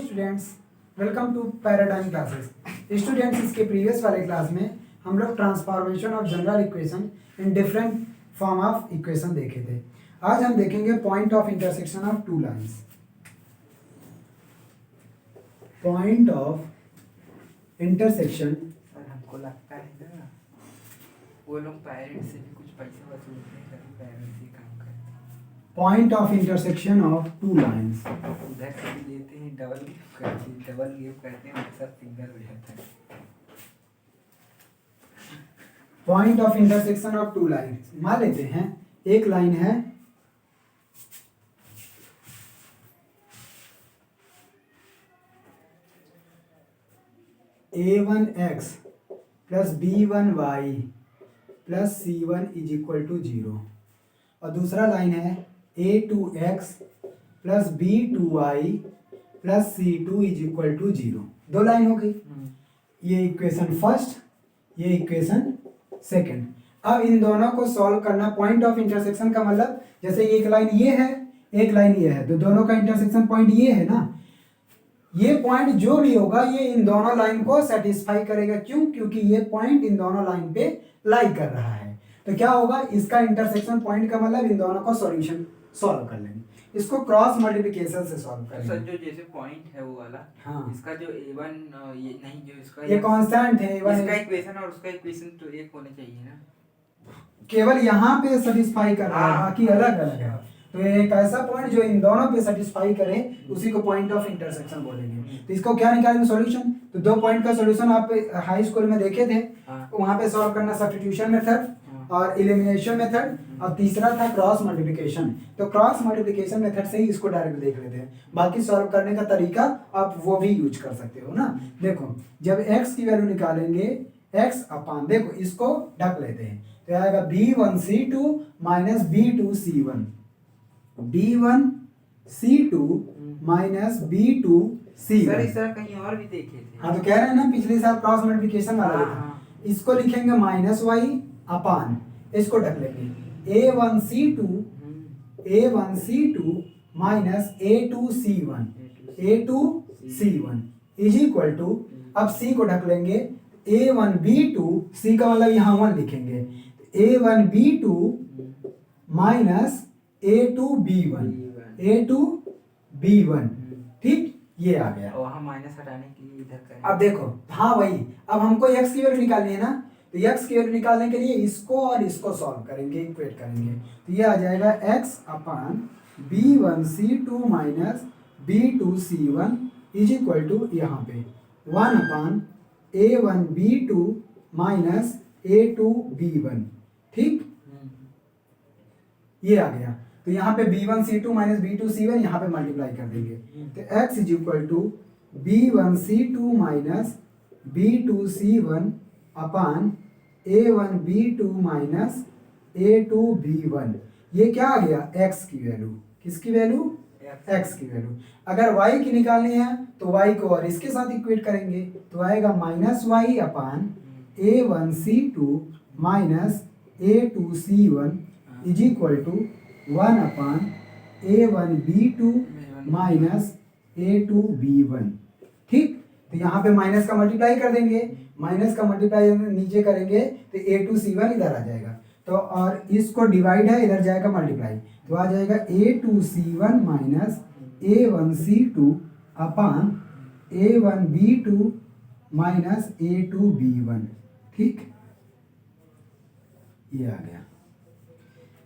Students, welcome to paradigm classes. Students, इसके previous वाले class में हम लोग transformation of general equation in different form of equation देखे थे। आज हम देखेंगे point of intersection of two lines. Point of intersection. Sir हमको लगता है ना वो लोग पेरेंट्स से भी कुछ पैसे वसूलते हैं, तभी पेरेंट्स ही काम करते हैं। Point of intersection of two lines. उधर से भी लेते हैं, डबल गिव करते हैं, उनके साथ सिंगल हो जाता है। Point of intersection of two lines. मान लेते हैं एक लाइन है a1x plus b1y plus c1 is equal to 0 और दूसरा लाइन है a2x plus b2y plus c2 is equal to 0। दो लाइन हो गई। ये इक्वेशन फर्स्ट, ये इक्वेशन सेकंड। अब इन दोनों को सॉल्व करना। पॉइंट ऑफ इंटरसेक्शन का मतलब जैसे एक लाइन ये है, एक लाइन ये है, तो दोनों का इंटरसेक्शन पॉइंट ये है ना। ये पॉइंट जो भी होगा ये इन दोनों लाइन को सेटिस्फाई करेगा। क्यों? क्योंकि ये पॉइंट इन दोनों लाइन पे लाई कर रहा है। तो क्या होगा, इसका इंटरसेक्शन पॉइंट का मतलब इन दोनों का सॉल्यूशन सॉल्व कर लेंगे। इसको क्रॉस मल्टीप्लिकेशन से सॉल्व करेंगे। सर जो जैसे पॉइंट है वो वाला, हाँ, इसका जो a1 ये नहीं, जो इसका ये कांस्टेंट है। इसका इक्वेशन और उसका इक्वेशन तो एक होने चाहिए ना। केवल यहाँ पे सेटिस्फाई कर रहा है, बाकी अलग अलग है। तो एक ऐसा पॉइंट जो इन दोनों पे सेटिस्फाई करे उसी को पॉइंट ऑफ इंटरसेक्शन बोलेंगे। तो इसको क्या निकालेंगे सॉल्यूशन। तो दो पॉइंट का सॉल्यूशन आप हाई स्कूल में देखे थे। वहां पे सॉल्व करना सब्स्टिट्यूशन मेथड और एलिमिनेशन मेथड, और तीसरा था क्रॉस मल्टीप्लिकेशन। तो क्रॉस मल्टीप्लिकेशन मेथड से ही इसको डायरेक्ट देख लेते हैं। बाकी सॉल्व करने का तरीका आप वो भी यूज कर सकते हो ना। देखो, जब x की वैल्यू निकालेंगे x अपान, देखो इसको ढक लेते हैं तो आएगा b1c2 minus b2c1, b1c2 minus b2c1। Sir इस तरह कहीं और भी देखे थे। हाँ, तो कह रहे हैं ना पिछले साल क्रॉस मल्टीप्लिकेशन वाला हाँ, था। हाँ। इसको लिखेंगे माइनस y अपान, इसको ढक लेंगे a1c2 minus a2c1 is equal to, अब c को ढक लेंगे a1b2, c का मतलब यहाँ 1 लिखेंगे, a1b2 माइनस a2b1 ठीक, ये आ गया। वहाँ माइनस हटाने के लिए इधर करें। अब देखो, हाँ वही, अब हमको x की वैल्यू निकालनी है ना। तो x की वैल्यू निकालने के लिए इसको और इसको सॉल्व करेंगे, इक्वेट करेंगे। तो ये आ जाएगा x upon b1c2 minus b2c1 is equal to यहाँ पे 1 अपान a1b2 माइनस a2b1। ठीक, ये आ गया। तो यहाँ पे b1c2 माइनस b2c1 यहाँ पे मल्टीप्लाई कर देंगे। तो x is equal to b1c2 minus b2c1 upon a1b2 minus a2b1। ये क्या आ गया, x की वैल्यू। किसकी वैल्यू? x की वैल्यू। अगर y की निकालनी है तो y को और इसके साथ इक्वेट करेंगे तो आएगा minus y upon a1c2 minus a2c1 is equal to 1 upon a1b2 minus a2b1। ठीक, तो यहाँ पे माइनस का मल्टीप्लाई कर देंगे, माइनस का मल्टीप्लाई नीचे करेंगे तो a2c1 इधर आ जाएगा। तो और इसको डिवाइड है, इधर जाएगा मल्टीप्लाई, तो आ जाएगा a2c1 माइनस a1c2 अपान a1b2 माइनस a2b1। ठीक, ये आ गया।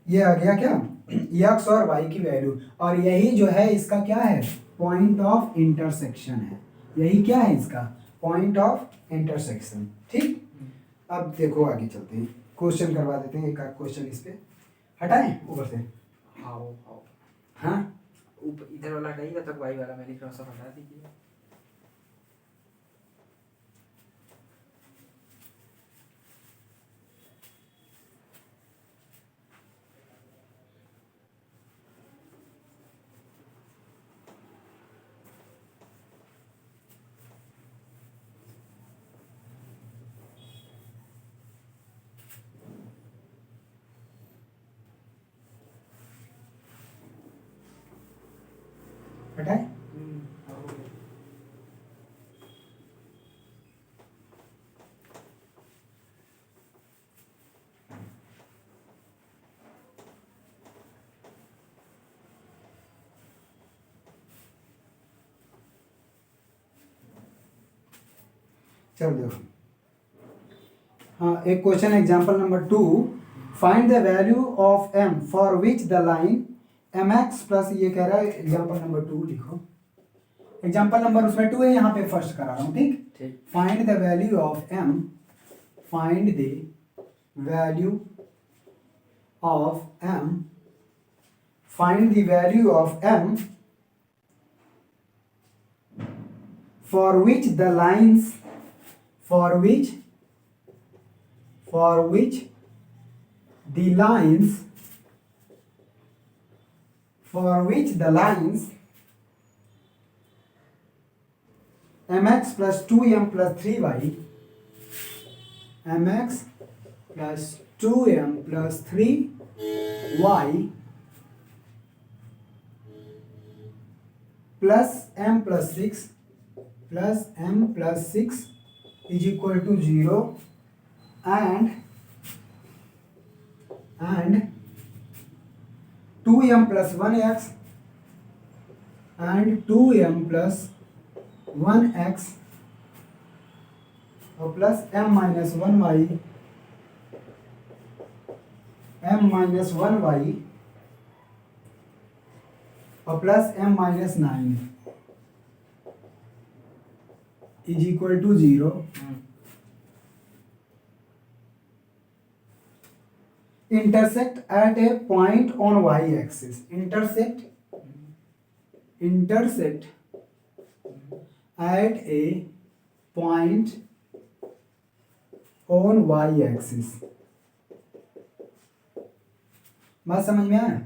ये आ गया क्या, x और y की वैल्यू। और यही जो है इसका क्या है, पॉइंट ऑफ इंटरसेक्शन है। यही क्या है इसका, पॉइंट ऑफ इंटरसेक्शन। ठीक, अब देखो आगे चलते हैं, क्वेश्चन करवा देते हैं। एक आध क्वेश्चन इस पे हटाएं ऊपर से। हाँ, ऊपर इधर वाला हटाइएगा, तब वाई वाला मैं लिख रहा हूँ, सब हटा दीजिए। हटाएं। चलो देखो, हाँ एक question example number 2, find the value of m for which the line mx plus, ये कह रहा है एग्जांपल नंबर 2 लिखो, एग्जांपल नंबर उसमें 2 है, यहाँ पे फर्स्ट करा रहा हूँ, ठीक। ठीक। Find the value of m, find the value of m, find the value of m for which the lines for which the lines mx plus 2m plus 3y, mx plus 2m plus 3y plus m plus 6 plus m plus 6 is equal to 0 and 2m plus 1x and 2m plus 1x और plus m minus 1y और plus m minus 9 is equal to 0. Intersect at a point on y-axis. Intersect at a point on y-axis. बात समझ में आया?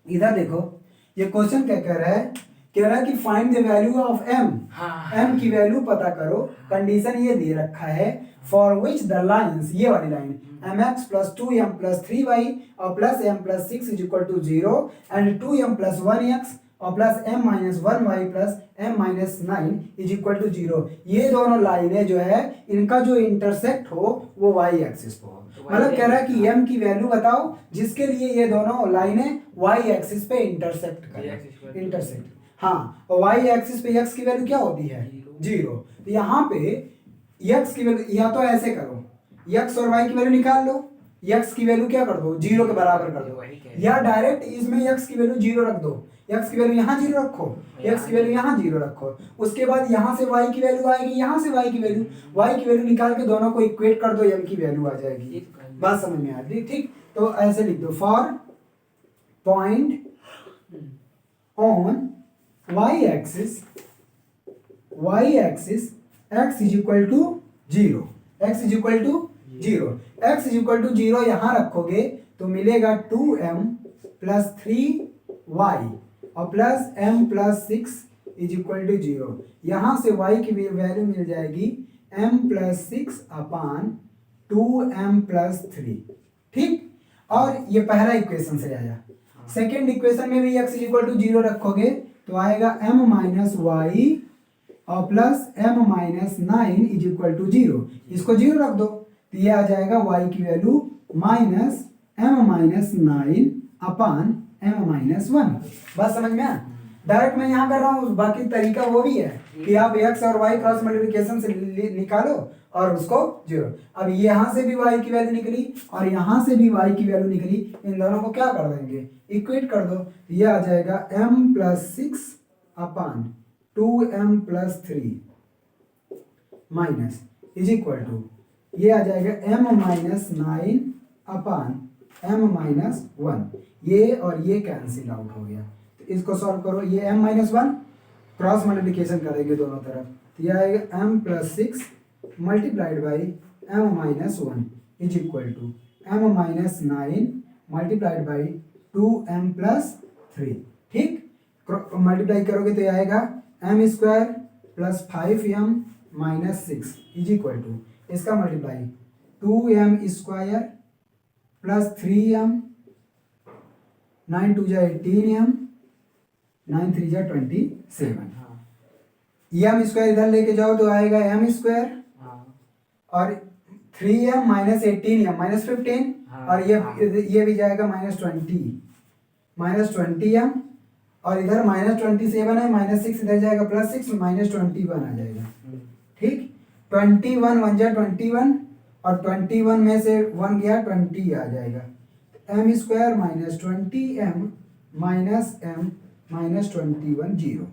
इधर देखो, ये question क्या कह रहा है? कह रहा है कि find the value of m, m की वैल्यू पता करो। कंडीशन ये दे रखा है, फॉर विच द लाइन्स, ये वाली line mx plus 2m plus 3y और plus m plus 6 is equal to 0 and 2m plus 1x और plus m minus 1y plus m minus 9 is equal to 0। ये दोनों लाइनें जो है, इनका जो इंटरसेक्ट हो वो y एक्सिस पे हो। मतलब कह रहा है कि m की वैल्यू बताओ जिसके लिए ये दोनों लाइनें y एक्सिस पे इंटरसेक्ट करें। इंटरसेक्ट, हाँ, और y एक्सिस पे x की वैल्यू क्या होती है? 0। तो यहाँ पे x की वैल्यू या तो ऐसे करो, x और y की वैल्यू निकाल लो, x की वैल्यू क्या कर दो? 0 के बराबर कर दो, या डायरेक्ट इसमें x की वैल्यू 0 रख दो, x की वैल्यू यहाँ 0 रखो, x की वैल्यू यहाँ 0 रखो, उसके बाद यहाँ से y की वैल्यू आएगी, यहाँ से y की वैल्यू निकाल के दोनों को इक्वेट कर दो, m की वैल्यू आ जाएगी। बात समझ में आ रही? ठीक, तो ऐसे लिख दो, for point on y axis x is equal to 0, x is equal to 0, x is equal to 0 यहाँ रखोगे तो मिलेगा 2m प्लस 3y और plus m plus 6 is equal to 0। यहाँ से y की वैल्यू मिल जाएगी m plus 6 upon 2m plus 3। ठीक, और ये पहला इक्वेशन से आया। सेकेंड इक्वेशन में भी x इज इक्वल टू 0 रखोगे तो आएगा m माइनस वाई और plus m minus 9 is equal to 0। इसको 0 रख दो तो ये आ जाएगा y की value minus m minus 9 upon m minus 1। बात समझ में आया? डायरेक्ट मैं यहाँ कर रहा हूँ, बाकी तरीका वो भी है कि आप x और y क्रॉस मल्टीप्लिकेशन से निकालो और उसको 0। अब यहाँ से भी y की वैल्यू निकली और यहाँ से भी y की वैल्यू निकली, इन दोनों को क्या कर देंगे? इक्वेट कर दो, ये आ जाएगा m plus 6 upon 2m plus 3 minus is equal to, ये आ जाएगा m minus 9 upon m minus 1। ये और ये कैंसिल आउट हो गया, तो इसको सॉल्व करो। ये m माइनस 1 क्रॉस मल्टीप्लिकेशन करेंगे दोनों तरफ, तो ये आएगा m plus 6 multiplied by m minus 1 is equal to m minus 9 multiplied by 2m plus 3। ठीक, मल्टीप्लाई करोगे तो ये आएगा m square plus 5m minus 6 is equal to, इसका multiply 2m square plus 3m, 9 2 जा 18m, 9 3 जा 27। m स्क्वायर इधर लेके जाओ तो आएगा m स्क्वायर और 3m माइनस 18m माइनस 15 और ये भी जाएगा माइनस 20m और इधर माइनस 27 है, माइनस 6 इधर जाएगा प्लस 6 माइनस 21 आ जाएगा। ठीक, 21 वन जा 21 और 21 में से 1 गया 20 आ जाएगा। M square minus 20m minus m minus 21 zero.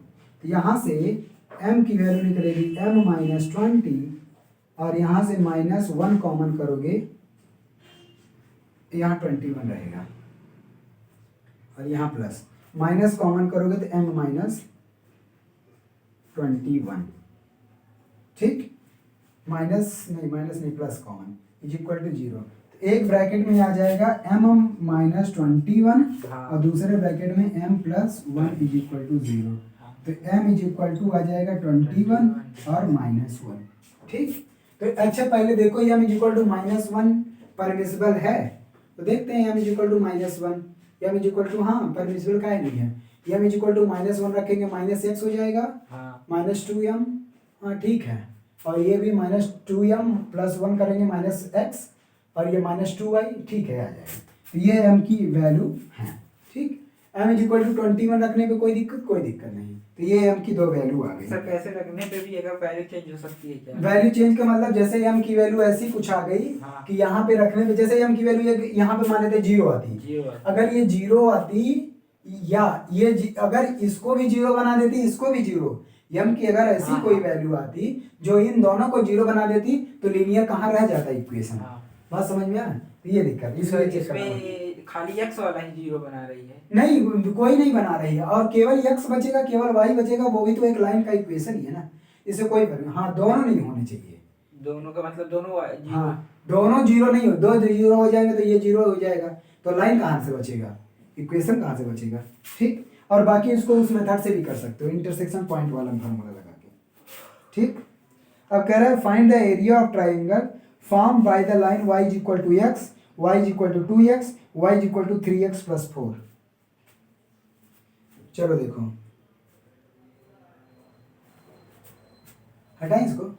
तो यहाँ से m की वैल्यू निकलेगी m माइनस 20 और यहाँ से माइनस 1 कॉमन करोगे, यहाँ 21 रहेगा और यहाँ प्लस, माइनस कॉमन करोगे तो m माइनस 21, ठीक, माइनस नहीं plus common is equal to zero. एक ब्रैकेट में आ जाएगा m माइनस 21 और दूसरे ब्रैकेट में m plus 1 is equal to zero. तो m इज इक्वल टू आ जाएगा 21 और माइनस 1, ठीक। तो अच्छा पहले देखो m is equal to minus 1 permissible है, तो देखते हैं m is equal to minus 1, m is equal to हाँ परमिसिबल का नहीं है, m is equal to minus 1 रखेंगे माइनस x हो जाएगा, माइनस 2m, हाँ ठीक है, और ये भी माइनस 2m प्लस 1 करेंगे माइनस x और ये माइनस 2y, ठीक है आ जाएगा। तो ये m की वैल्यू है, ठीक। m इज इक्वल टू 21 रखने पे कोई दिक्कत नहीं, तो ये m की दो वैल्यू आ गई। सर कैसे रखने पे भी अगर वैल्यू चेंज हो सकती है क्या? वैल्यू चेंज का मतलब जैसे m की वैल्यू ऐसी कुछ आ गई कि यहाँ पे रखने पे, जैसे m की वैल्यू यहाँ पे मान लेते 0 आती, अगर ये 0 आती या ये अगर इसको भी 0 बना देती, इसको भी 0, m की अगर ऐसी कोई वैल्यू आती जो इन दोनों को 0 बना देती तो लीनियर कहाँ रह जाता इक्वेशन, बात समझ में आया? तो ये दिक्कत इसमें खाली x वाला ही 0 बना रही है, नहीं कोई नहीं बना रही है, और केवल x बचेगा, केवल y बचेगा, वो भी तो एक लाइन का इक्वेशन ही है ना, इससे कोई फर्क, हाँ दोनों नहीं होने चाहिए, दोनों का मतलब दोनों हाँ दोनों 0 नहीं हो, दो 0 हो जाएंगे तो ये 0 हो जाएगा, तो लाइन कहाँ से बचेगा, इक्वेशन कहाँ से बचेगा, ठीक। और बाकी इसको उस मेथड से भी कर सकते हो, इंटरसेक्शन पॉइंट वाला फार्मूला लगा के, ठीक। अब कह रहा है find the area of triangle form by the line y is equal to x, y is equal to 2x, y is equal to 3x plus 4। चलो देखो, हटाएं इसको,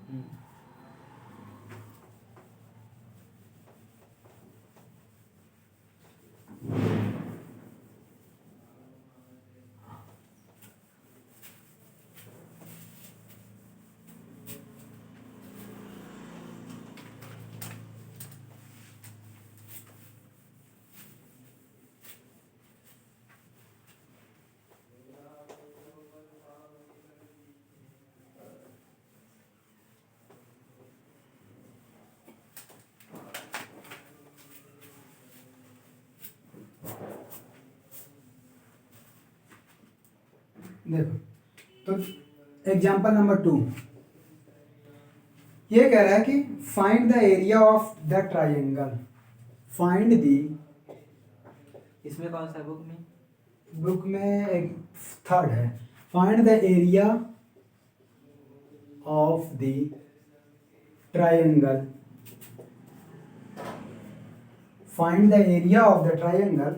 देखो तो एग्जांपल नंबर 2 ये कह रहा है कि find the area of the triangle, find the, इसमें कौन सा बुक में एक थर्ड है, find the area of the triangle, find the area of the triangle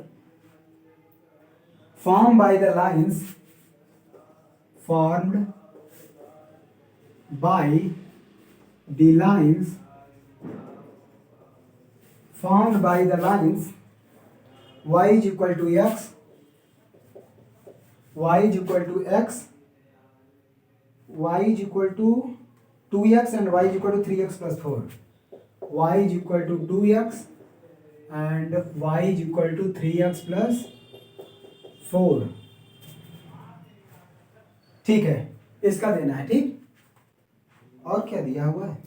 form by the lines formed by the lines formed by the lines y is equal to x, y is equal to x, y is equal to 2x and y is equal to 3x plus 4, y is equal to 2x and y is equal to 3x plus 4, ठीक है, इसका देना है, ठीक। और क्या दिया हुआ है,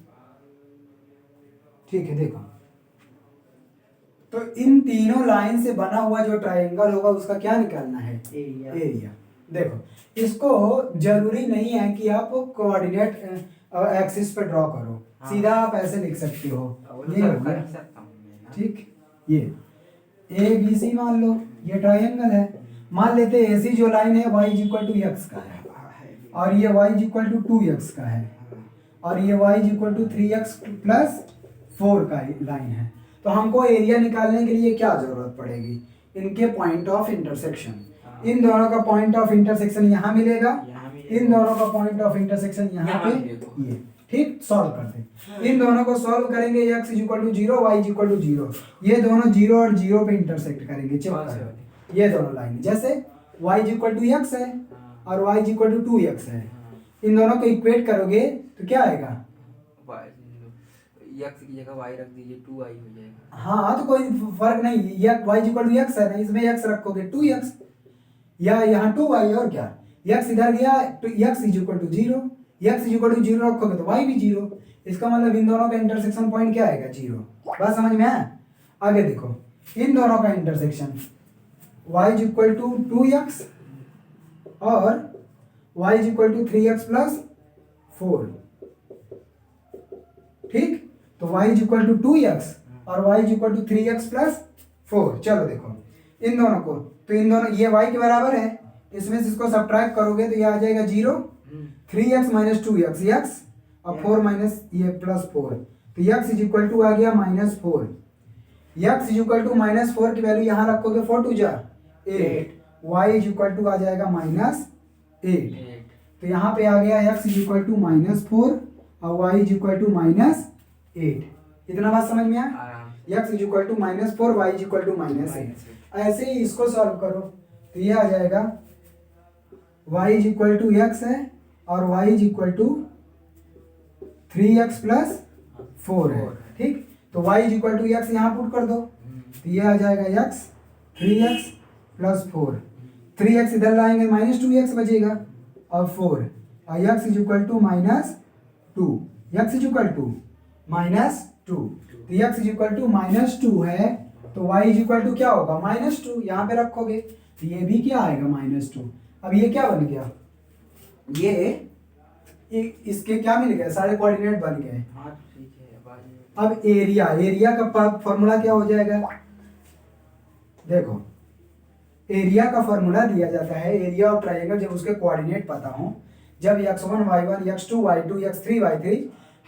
ठीक है। देखो तो इन तीनों लाइन से बना हुआ जो ट्रायंगल होगा उसका क्या निकालना है, एरिया। देखो इसको जरूरी नहीं है कि आप कोऑर्डिनेट एक्सिस पे ड्रॉ करो, सीधा आप ऐसे लिख सकते हो, ये हो गया, ठीक। ये ए बी सी मान लो, ये ट्रायंगल है, मान लेते हैं ऐसी जो लाइन है y इक्वल टू x का है और ये y इक्वल टू 2x का है और ये y equal to 3x plus 4 का लाइन है। तो हमको एरिया निकालने के लिए क्या जरूरत पड़ेगी, इनके पॉइंट ऑफ इंटरसेक्शन, इन दोनों का पॉइंट ऑफ इंटरसेक्शन यहाँ मिलेगा, इन दोनों का पॉइंट ऑफ इंटरसेक्शन यहाँ पे, ये ठीक। सॉल्व करते, इन दोनों को सॉल्व करेंगे, x equal to 0, y equal to 0, ये दोनों 0 और 0 पे इंटरसेक्ट करेंगे, चेक करें ये दोनों लाइन, जैसे y इक्वल टू x है और y इक्वल टू 2x है, इन दोनों को इक्वेट करोगे तो क्या आएगा, एक्स की जगह वाई रख दीजिए, 2 आई हो जाएगा। हाँ तो कोई फर्क नहीं, वाई इक्वल टू एक्स है ना, इसमें एक्स रखोगे 2x, या यहाँ 2y, और क्या, x इधर गया तो x is equal to 0, x is equal to 0 रखोगे तो y भी 0, इसका मतलब इन दोनों का इंटरसेक्शन पॉइंट क्या आएगा, 0। बात समझ में आया? आगे देखो, इन दोनों का intersection y is equal to 2x और y is equal to 3x plus 4, ठीक, तो y is equal to 2x और y is equal to 3x plus 4। चलो देखो इन दोनों को, तो इन दोनों ये y के बराबर है, इसमें से इसको सब्ट्रैक्ट करोगे तो ये आ जाएगा 0, 3x माइनस 2x x और 4 माइनस ये प्लस 4, तो x इज इक्वल टू आ गया -4, x इज इक्वल टू -4 की वैल्यू यहाँ रखोगे 4 टू जा 8, y इज इक्वल टू आ जाएगा -8, तो यहाँ पे आ गया x इज इक्वल टू -4 और y इज इक्वल टू -8। इतना बात समझ में आया? x is equal to -4, y is equal to -8। ऐसे ही इसको सॉल्व करो तो ये आ जाएगा y is equal to x है और y is equal to 3x plus 4 है, ठीक, तो y is equal to x यहाँ पुट कर दो तो ये आ जाएगा x 3x प्लस 4, 3x इधर लाएंगे -2x बचेगा और 4 और x is equal to -2, x is equal to -2, तो x इज इक्वल टू -2 है तो y इज इक्वल टू क्या होगा, -2, यहाँ पे रखोगे तो ये भी क्या आएगा -2। अब ये क्या बन गया, ये इसके क्या मिल गए, सारे कोऑर्डिनेट बन गए। हाँ ठीक है। अब एरिया का फॉर्मूला क्या हो जाएगा, देखो एरिया का फॉर्मूला दिया जाता है, एरिया ऑफ ट्रायंगल जब उसके कोऑर्डिनेट पता हो, जब x1 y1 x2 y2 x3 y3,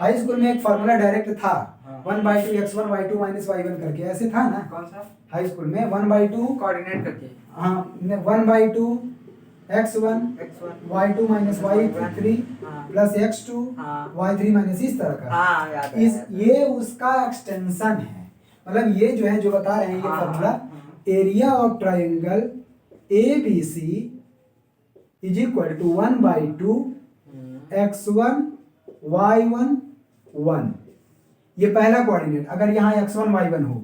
high school में एक फॉर्मूला डायरेक्ट था, 1/2 x1 y2 माइनस y1 करके, ऐसे था ना, कौन सा? हाई स्कूल में 1/2 कोऑर्डिनेट करके, हाँ 1/2 x1 y2 minus y3 plus x2 y3 minus, इस तरह का। हाँ याद है, इस ये उसका एक्सटेंशन है, मतलब ये जो है जो बता रहे हैं ये formula, area of triangle ABC is equal to 1/2 x1 y1 1, ये पहला कोऑर्डिनेट, अगर यहाँ x1 y1 हो,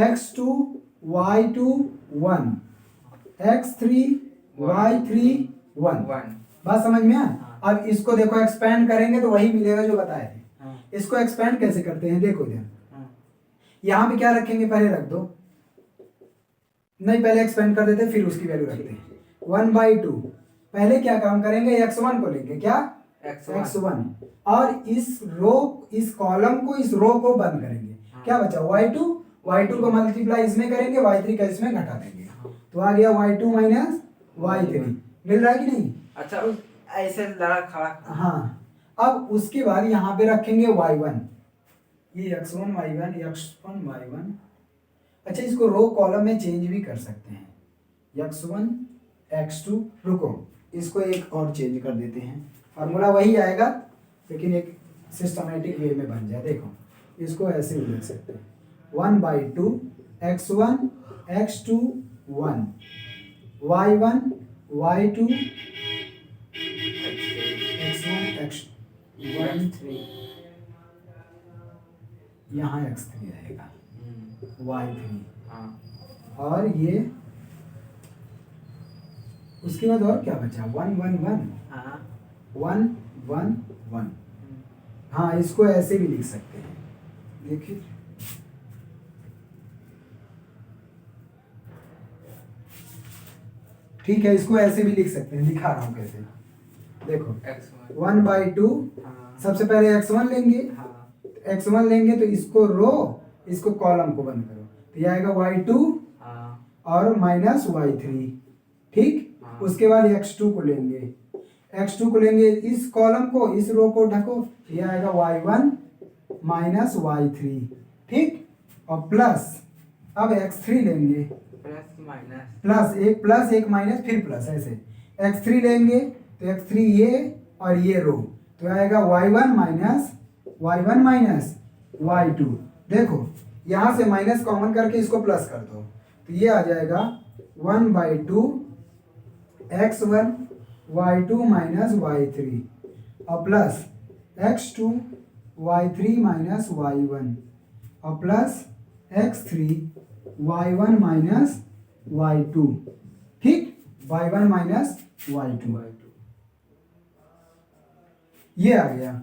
x2 y2 1, x3 y3 1, बात समझ में आया? अब इसको देखो एक्सपेंड करेंगे तो वही मिलेगा जो बताए थे। इसको एक्सपेंड कैसे करते हैं, देखो ध्यान, यहाँ पे क्या रखेंगे, पहले रख दो, नहीं पहले एक्सपेंड कर देते फिर उसकी वैल्यू रखते हैं। 1/2 पहले क्या काम करेंगे, x1 को लेंगे, क्या x1 और इस कॉलम को, इस रो को बंद करेंगे, क्या बचा y2 को मल्टीप्लाई इसमें करेंगे, y3 का इसमें घटा देंगे, तो आ गया y2 माइनस y3, मिल रहा है कि नहीं? अच्छा ऐसे लड़ा खड़ा। हाँ, अब उसके बाद यहाँ पे रखेंगे y1, ये x1 y1, अच्छा इसको रो कॉलम में चेंज भी कर सकते हैं, x1 x2, रुको इसको एक और चेंज कर देते हैं, फार्मूला वही आएगा लेकिन एक सिस्टमेटिक वे में बन जाए। देखो इसको ऐसे भी लिख सकते हैं, 1/2 x1 x2 1 y1 y2 x1 x1 यहाँ x3 आएगा, y3 और ये उसके बाद और क्या बचा, 1 1 1 1 1 1, हाँ इसको ऐसे भी लिख सकते हैं, देखिए ठीक है, इसको ऐसे भी लिख सकते हैं, दिखा रहा हूँ कैसे, देखो 1/2 सबसे पहले x1 लेंगे, x1 लेंगे तो इसको रो, इसको कॉलम को बंद करो, तो ये आएगा y2 और माइनस y3, ठीक, उसके बाद x2 को लेंगे, इस कॉलम को, इस रो को ढको, ये आएगा y1 माइनस y3, ठीक, और प्लस अब x3 लेंगे, प्लस एक माइनस फिर प्लस, ऐसे x3 लेंगे तो x3 ये और ये रो, तो आएगा y1 माइनस y2, देखो यहाँ से माइनस कॉमन करके इसको प्लस कर दो, तो ये आ जाएगा 1/2 x1 y2 माइनस y3 और plus x2 y3 minus y1 और plus x3 y1 minus y2, ठीक, y1 माइनस y2। ये आ गया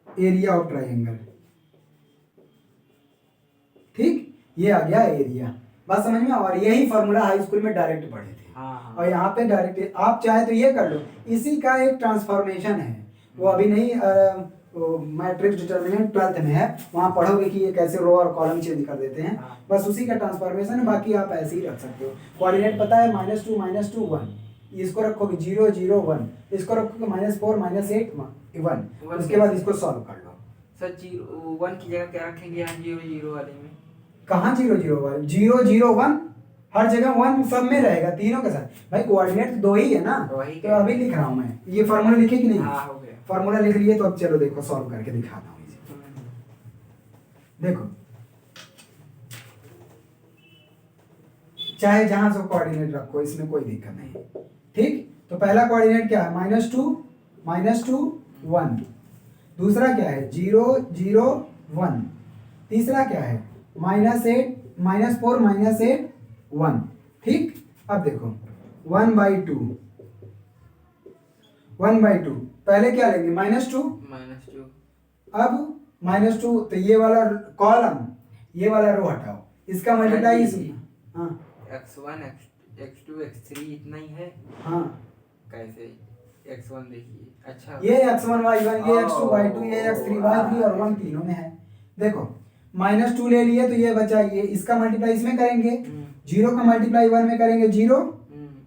एरिया ऑफ ट्राइंगल, ठीक, ये आ गया एरिया। बात समझ में? और यही फॉर्मूला हाई स्कूल में डायरेक्ट पढ़े थे। हाँ। और यहाँ पे डायरेक्ट आप चाहे तो ये कर लो, इसी का एक ट्रांसफॉर्मेशन है, वो अभी नहीं, मैट्रिक्स डिटर्मिनेंट 12th में है, वहाँ पढ़ोगे कि ये कैसे रो और कॉलम चेंज कर देते हैं। हाँ। बस उसी का ट्रांसफॉर्मेशन है, बाकी आप ऐसे ही रख सकते हो। कोऑर्डिनेट पता है -2 -2 1, इसको रखोगे 0 0 1, इसको रखोगे -4 -8 1, उसके बाद इसको सॉल्व कर लो। सर 0 1 की जगह क्या रखेंगे हम 0 0 वाले में? कहाँ 0 0 1? 0 0 1 हर जगह 1 सब में रहेगा तीनों के साथ। भाई कोऑर्डिनेट दो ही है ना, तो अभी लिख रहा हूँ मैं। ये फार्मूला लिखे कि नहीं? हाँ, हो गया। फार्मूला लिख लिए तो अब चलो देखो सॉल्व करके दिखाता हूँ इसे। देखो, चाहे जहां से कोऑर्डिनेट रखो, इसमें कोई दिक्कत नहीं, ठीक। तो पहला कोऑर्डिनेट क्या है? -2 1। दूसरा क्या है? 0 0 1। तीसरा क्या है? -8 -4 -8 1, ठीक। अब देखो 1/2 पहले क्या लेंगे? -2। अब -2 तो ये वाला कॉलम, ये वाला रो हटाओ, इसका मल्टीप्लाई इसमें। हाँ x1 x2 x3 इतना ही है। हाँ, कैसे? x1 देखिए, अच्छा ये x1 y1, ये x2 y2, ये x3 y3 और 1 तीनों में है। देखो -2 ले लिए तो ये बचा, ये इसका मल्टीप्लाई इसमें करेंगे, 0 का मल्टीप्लाई 1 में करेंगे 0,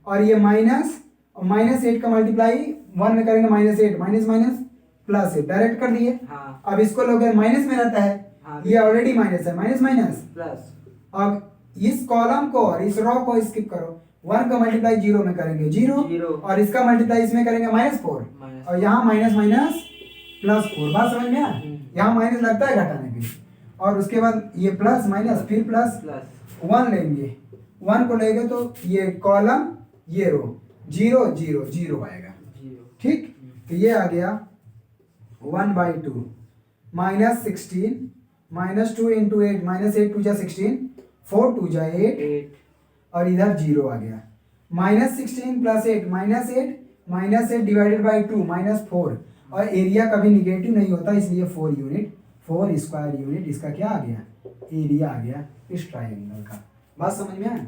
और ये -8 का मल्टीप्लाई 1 में करेंगे -8, माइनस प्लस 8, डायरेक्ट कर दिए। हाँ। अब इसको लोगे माइनस में रहता है, हाँ, ये ऑलरेडी माइनस है, माइनस प्लस। अब इस कॉलम को और इस रो को स्किप करो, 1 का मल्टीप्लाई 0 में करेंगे 0, और इसका मल्टीप्लाई इसमें करेंगे -4, और यहाँ माइनस +4। बात समझ में आया? यहाँ माइनस लगता है घटाने पे, और उसके बाद ये प्लस माइनस फिर प्लस 1 लेंगे, 1 को लेंगे तो ये कॉलम ये रो 0 0 0 आएगा, ठीक। तो ये आ गया 1/2 -16 -2 × 8 -8 2 16, 4 2 8, और इधर 0 आ गया। -16 + 8 -8 डिवाइडेड बाई 2 -4, और एरिया कभी निगेटिव नहीं होता, इसलिए 4 यूनिट, 4 स्क्वायर यूनिट इसका क्या आ गया? एरिया आ गया इस ट्राइंगल का। बात समझ में आया?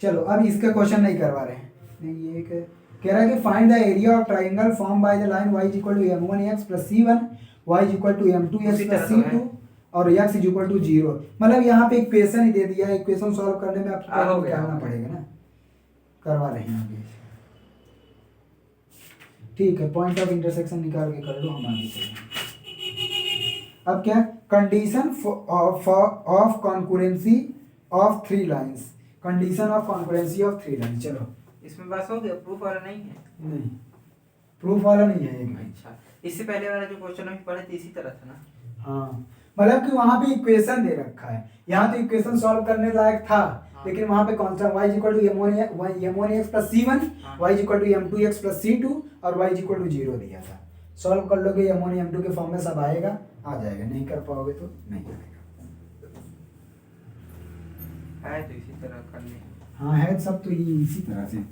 चलो अब इसका क्वेश्चन नहीं करवा रहे हैं, नहीं, ये कह रहा है कि find the area of triangle form by the line y = m1x + c1, y = m2x + c2, और x = 0। मतलब यहाँ पे इक्वेशन ही दे दिया है, इक्वेशन सॉल्व करने में आपको निकालना पड़ेगा ना, करवा रहे हैं आगे, ठीक है। पॉइंट ऑफ इंटरसेक्शन निकाल के कर लो, हम आगे चलेंगे। अब क्या? Condition of concurrency of 3 lines, condition of concurrency of 3 lines. चलो इसमें बस हो गया, प्रूफ वाला नहीं है? नहीं, प्रूफ वाला नहीं है एक। अच्छा, इससे पहले वाला जो क्वेश्चन हम पढ़े थे इसी तरह था ना? हाँ, मतलब कि वहाँ पे इक्वेशन दे रखा है, यहाँ तो इक्वेशन सॉल्व करने लायक था, लेकिन वहाँ पे constant y = m1x + c1, y = m2x + c2, और y = 0 दिया था। सॉल्व कर लोगे m1 m2 के फॉर्म में सब आएगा, आ जाएगा, नहीं कर पाओगे तो नहीं आएगा। है तो इसी तरह करने। हाँ है सब तो ये इसी तरह से।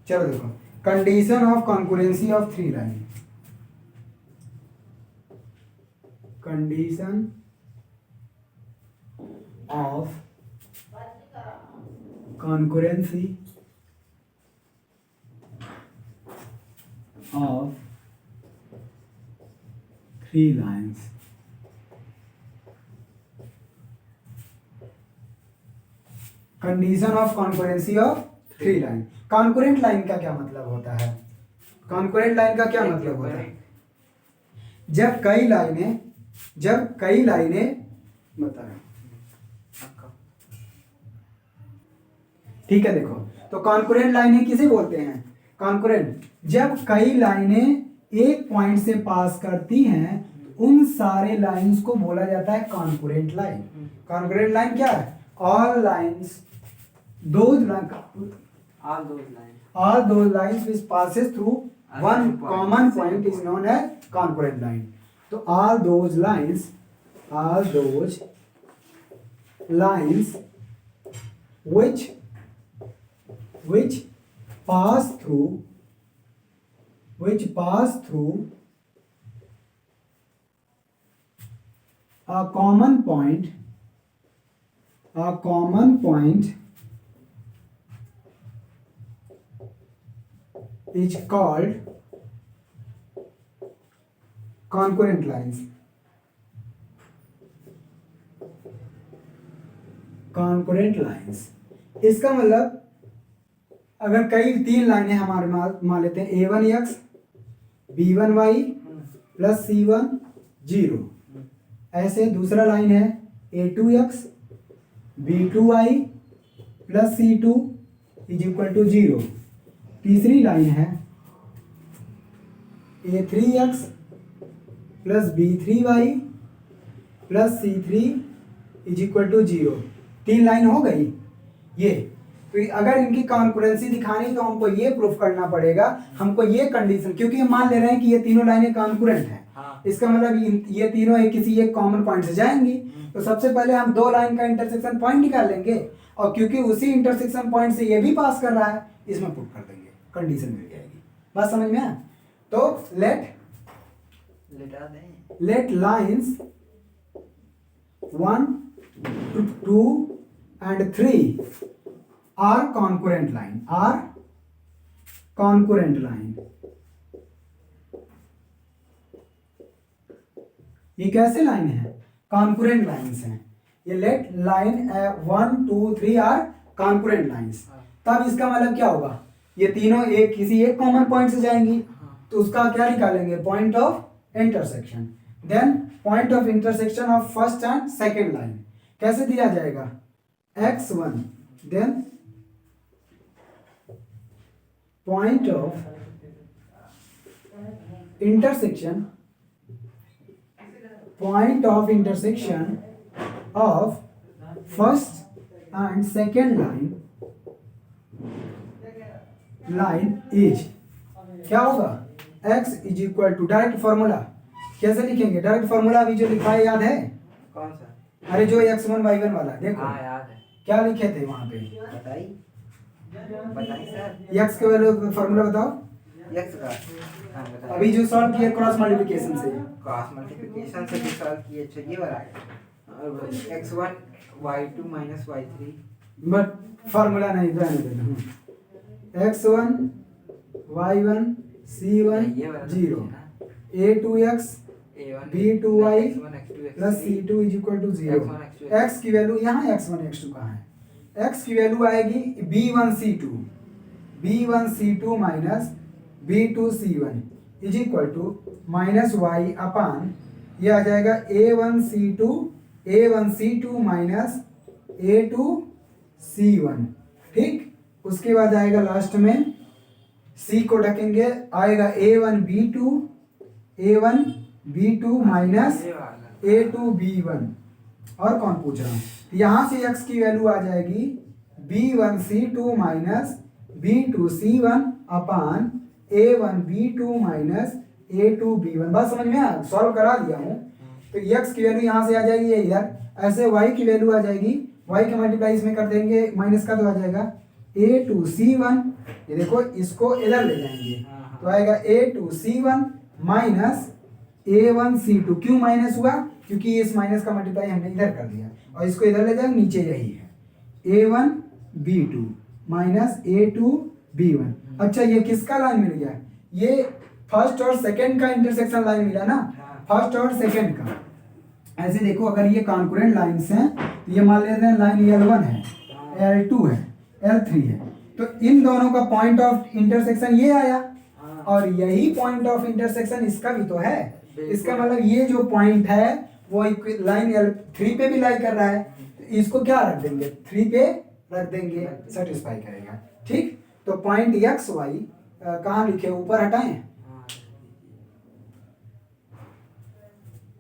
चलो देखो, condition of concurrency of 3 line, condition of concurrency of 3 lines. Condition of concurrency of 3 line. Concurrent line का क्या मतलब होता है? कॉन्करेंट लाइन का क्या मतलब होता है? जब कई लाइनें बता रहा हूं, आपका ठीक है। देखो, तो कॉन्करेंट लाइनें किसे बोलते हैं? कॉन्करेंट, जब कई लाइनें एक पॉइंट से पास करती हैं उन सारे लाइंस को बोला जाता है कॉन्करेंट लाइन। कॉन्करेंट लाइन क्या है? All lines, all those lines which passes through one common point is known as concurrent line. तो all those lines which pass through a common point is called concurrent lines. concurrent lines इसका मतलब अगर कई तीन लाइनें हमारे मान लेते हैं a1x b1y प्लस c1 0, ऐसे दूसरा लाइन है a2x b2y plus c2 is equal to 0, तीसरी लाइन है a3x plus b3y plus c3 is equal to 0। तीन लाइन हो गई ये। तो अगर इनकी कॉन्करेंसी दिखानी तो हमको ये प्रूफ करना पड़ेगा, हमको ये कंडीशन, क्योंकि हम मान ले रहे हैं कि ये तीनों लाइनें कॉन्करेंट हैं। हाँ। इसका मतलब ये तीनों किसी एक कॉमन पॉइंट से जाएंगी। तो सबसे पहले हम दो लाइन का इंटरसेक्शन पॉइंट निकाल लेंगे, और क्योंकि उसी इंटरसेक्शन पॉइंट से ये भी पास कर रहा है, इसमें पुट कर देंगे, कंडीशन मिल जाएगी। बात समझ में आया? तो late lines 1 2 and 3 are concurrent line, ये कैसे लाइन है? कॉन्करेंट लाइन्स हैं ये। Let line 1 2 3 are concurrent lines. तब इसका मतलब क्या होगा? ये तीनों किसी एक कॉमन पॉइंट से जाएंगी, तो उसका क्या निकालेंगे? Point of intersection. Then point of intersection of first and second line कैसे दिया जाएगा? x1, then point of intersection of first and second line is क्या होगा? x is equal to, direct formula कैसे लिखेंगे? डायरेक्ट फॉर्मूला अभी जो लिखा है याद है? कौन सा? अरे जो x1 y1 वाला देखो। हाँ याद है। क्या लिखे थे वहां पे? बताइए सर। x के वैल्यू फॉर्मूला बताओ। x का हाँ बताइए। अभी जो सॉल्व किया क्रॉस मल्टीप्लिकेशन से। क्रॉस मल्टीप्लिकेशन से भी सॉल्व किए, अच्छा ये वाला x1 y2 minus y3, but formula नहीं रहने देना। x1 y1 c1 ये वाला 0, a2x a1 b2y x1 x2 plus c2 is equal to 0। x1 x2 x की वैल्यू यहाँ x1 x2 कहाँ है? x की वैल्यू आएगी b1 c2 minus b2 c1 is equal to minus y upon ये आ जाएगा a1 c2 minus a2 c1। ठीक, उसके बाद आएगा लास्ट में c को ढकेंगे, आएगा a1 b2 minus a2 b1। और कौन पूछ रहा हूँ? यहाँ से x की वैल्यू आ जाएगी b1 c2 minus b2 c1 अपान a1 b2 minus a2 b1। बस समझ में आया? सॉल्व करा दिया हूँ। तो x की वैल्यू यहाँ से आ जाएगी ये इधर, ऐसे y की वैल्यू आ जाएगी, y के मल्टीप्लाई इसमें कर देंगे, माइनस का तो आ जाएगा a2 c1। ये देखो इसको इधर ले जाएंगे तो आएगा a2 c1 minus a1 c2। क्यों माइनस हुआ? क्योंकि इस माइनस का मल्टीप्लाई हमने इधर कर दिया, और इसको इधर ले जाएंगे, नीचे यही है a1 b2 minus a2 b1। अच्छा, ये किसका लाइन मिल गया? ये फर्स्ट और सेकंड का इंटरसेक्शन लाइन मिला ना, फर्स्ट और सेकंड का। ऐसे देखो, अगर ये कॉन्करेंट लाइंस हैं तो ये मान लेते हैं लाइन L1 है, L2 है, L3 है, तो इन दोनों का पॉइंट ऑफ इंटरसेक्शन ये आया। और यही पॉइंट ऑफ इंटरसेक्शन इसका भी तो है। बिल्कुल। इसका मतलब ये जो पॉइंट है वो लाइन L3 पे भी लाई कर रहा है, तो इसको क्या रख देंगे, 3 पे रख देंगे, सेटिस्फाई करेगा। ठीक, तो पॉइंट एक्स वाई कहाँ लिखे, ऊपर हटाएं, हाँ,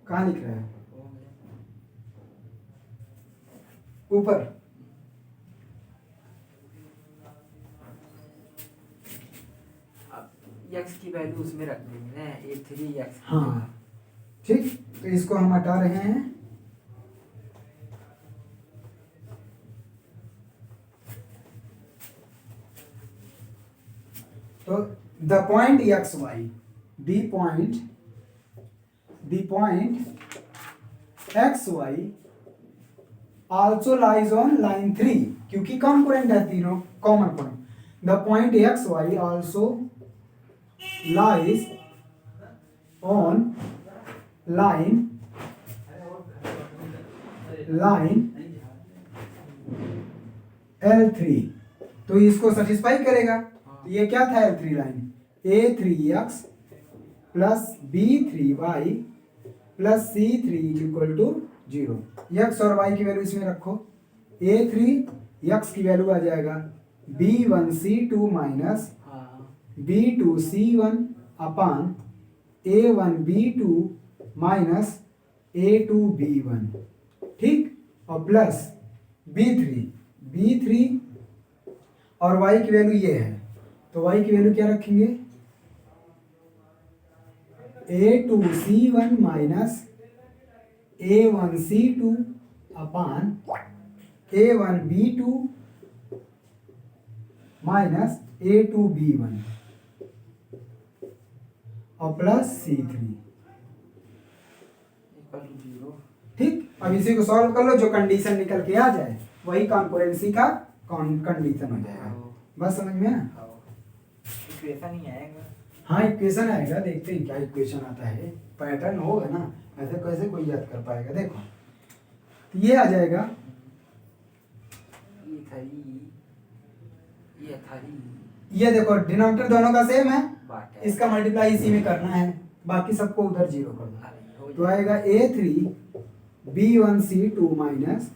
कहाँ लिख रहे हैं, हो गया। ऊपर। अब एक्स की वैल्यू उसमें रख देंगे ना, A3 एक्स। हाँ ठीक, तो इसको हम हटा रहे हैं। तो the point x y, the point x y also lies on line 3, क्योंकि कॉन्करेंट है तीनों, common point. The point x y also lies on line L3, तो इसको सेटिस्फाई करेगा। तो ये क्या था L3 line, A3x plus B3y plus C3 is equal to 0। x और y की वैल्यू इसमें रखो, A3 x की वैल्यू आ जाएगा B1C2 माइनस हाँ, B2C1 upon A1B2 minus A2B1, ठीक, और प्लस B3 और y की वैल्यू ये है, तो y की वैल्यू क्या रखेंगे, A2C1 माइनस A1C2 अपान A1B2 माइनस A2B1 और प्लस C3। Equal to 0। ठीक, अब इसी को सॉल्व कर लो, जो कंडीशन निकल के आ जाए वही कॉन्करेंसी का कंडीशन हो जाएगा। बस समझ में आया? इक्वेशन ही आएगा। हाँ इक्वेशन आएगा, देखते हैं क्या इक्वेशन आता है, पैटर्न होगा ना, ऐसे कैसे कोई याद कर पाएगा। देखो तो ये आ जाएगा, ये देखो डिनोमिनेटर दोनों का सेम है, इसका मल्टीप्लाई इसी में करना है, बाकी सबको उधर 0 कर दो। तो आएगा A3 B1C2 माइनस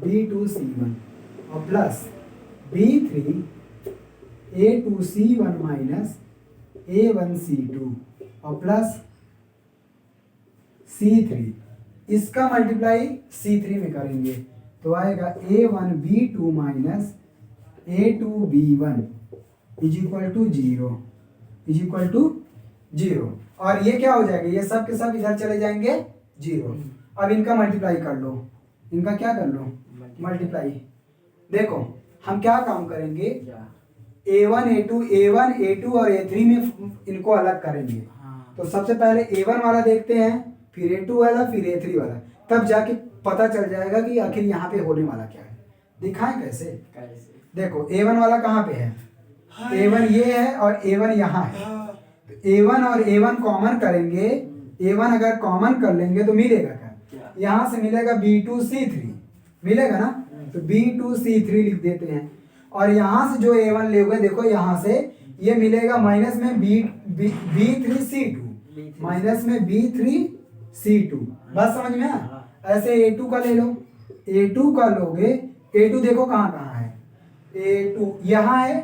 B2C1 और plus B3 A2C1 minus A1C2 और प्लस C3, इसका मल्टीप्लाई C3 में करेंगे तो आएगा A1B2 minus A2B1 is equal to 0, और ये क्या हो जाएगा, ये सब के सब इधर चले जाएंगे 0। अब इनका मल्टीप्लाई कर लो, इनका क्या कर लो, मल्टीप्लाई। देखो हम क्या काम करेंगे, A1 A2 और A3 में इनको अलग करेंगे। हाँ। तो सबसे पहले A1 वाला देखते हैं, फिर A2 वाला, फिर A3 वाला, तब जाके पता चल जाएगा कि आखिर यहाँ पे होने वाला क्या है। दिखाएं कैसे, देखो A1 वाला कहाँ पे है, A1 ये है और A1 यहाँ है, तो A1 और A1 कॉमन करेंगे, A1 अगर कॉमन कर लेंगे तो मिलेगा क्या, यहाँ से मिलेगा B2C3 मिलेगा ना, तो B2C3 लिख देते हैं, और यहाँ से जो A1 लोगे देखो यहाँ से ये मिलेगा माइनस में B3C2 माइनस में B3C2, बस समझ में आया। ऐसे A2 का ले लो, A2 का लोगे, A2 देखो कहाँ कहाँ है, A2 यहाँ है,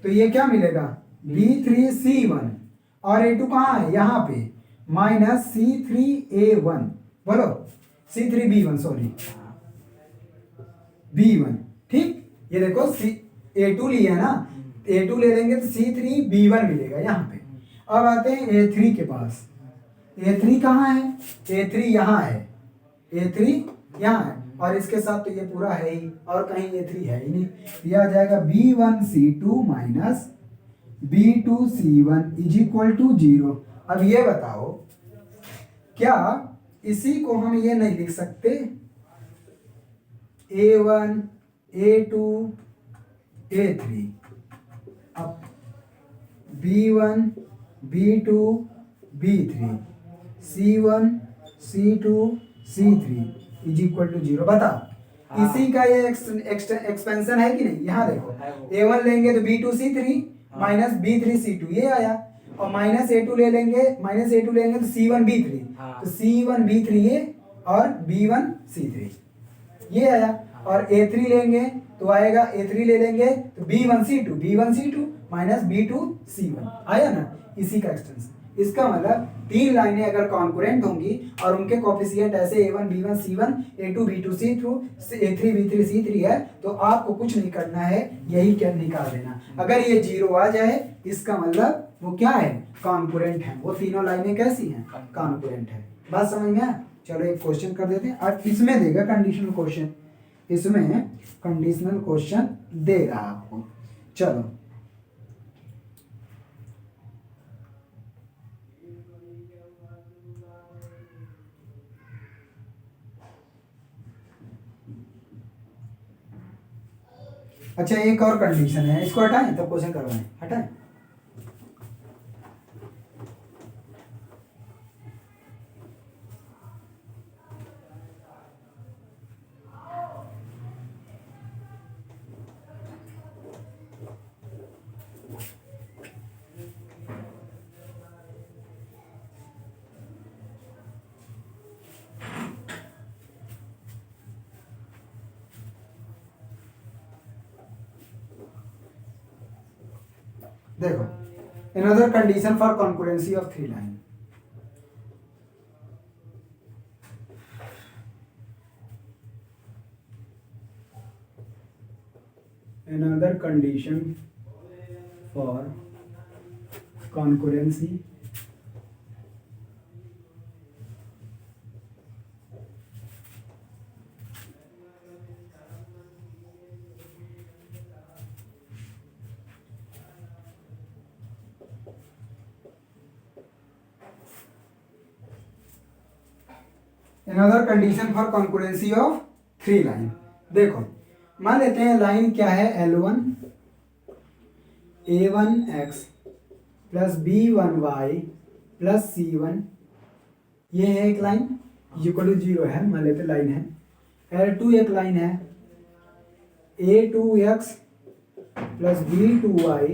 तो ये क्या मिलेगा B3C1, और A2 कहाँ है, यहाँ पे, माइनस C3A1, बोलो C3B1 सॉरी B1, ठीक, ये देखो A2 लिया है ना, A2 ले लेंगे तो C3B1 मिलेगा यहाँ पे। अब आते हैं A3 के पास, A3 कहाँ है, A3 यहाँ है, A3 यहाँ है, और इसके साथ तो ये पूरा है ही, और कहीं A3 है ही नहीं, ये आ जाएगा B1C2 minus B2C1 is equal to 0। अब ये बताओ क्या इसी को हम ये नहीं लिख सकते, A1 A2 A3 अब B1 B2 B3 C1 C2 C3 is equal to 0। बताओ इसी का ये एक्सपेंशन है कि नहीं, यहाँ देखो A1 लेंगे तो B2C3 माइनस B3C2 ये आया, और -a2 ले लेंगे, -a2 लेंगे तो C1B3, हाँ। तो C1B3 ये और B1C3 ये आया। और A3 लेंगे तो आएगा, A3 ले लेंगे तो B1C2 माइनस B2C1 आया ना, इसी का एक्सटेंशन। इसका मतलब तीन लाइनें अगर कॉन्कुरेंट होंगी और उनके कोफिशिएंट ऐसे A1 B1 C1 A2 B2 C2 A3 B3 C3 है, तो आपको कुछ नहीं करना है, यही क्या निकाल देना। अगर ये 0 आ जाए इसका मतलब वो क्या है, कॉन्कुरेंट है। वो तीनों लाइनें कैसी हैं, कॉन्कुरेंट है। बात समझ में आया? चलो एक क्वेश्चन कर देते हैं। और इसमें देगा कंडीशनल क्वेश्चन, इसमें कंडीशनल क्वेश्चन देगा आपको। चलो अच्छा, एक और कंडीशन है, इसको हटाएं तब क्वेश्चन करवाएं, हटाएं। देखो, another condition for concurrency of three line. Another condition for concurrency another condition for concurrency of three line. देखो मान लेते हैं लाइन क्या है, L1 A1x plus B1y plus C1, ये है एक लाइन इक्वल टू 0 है, मान लेते लाइन है। L2 एक लाइन है A2x plus B2y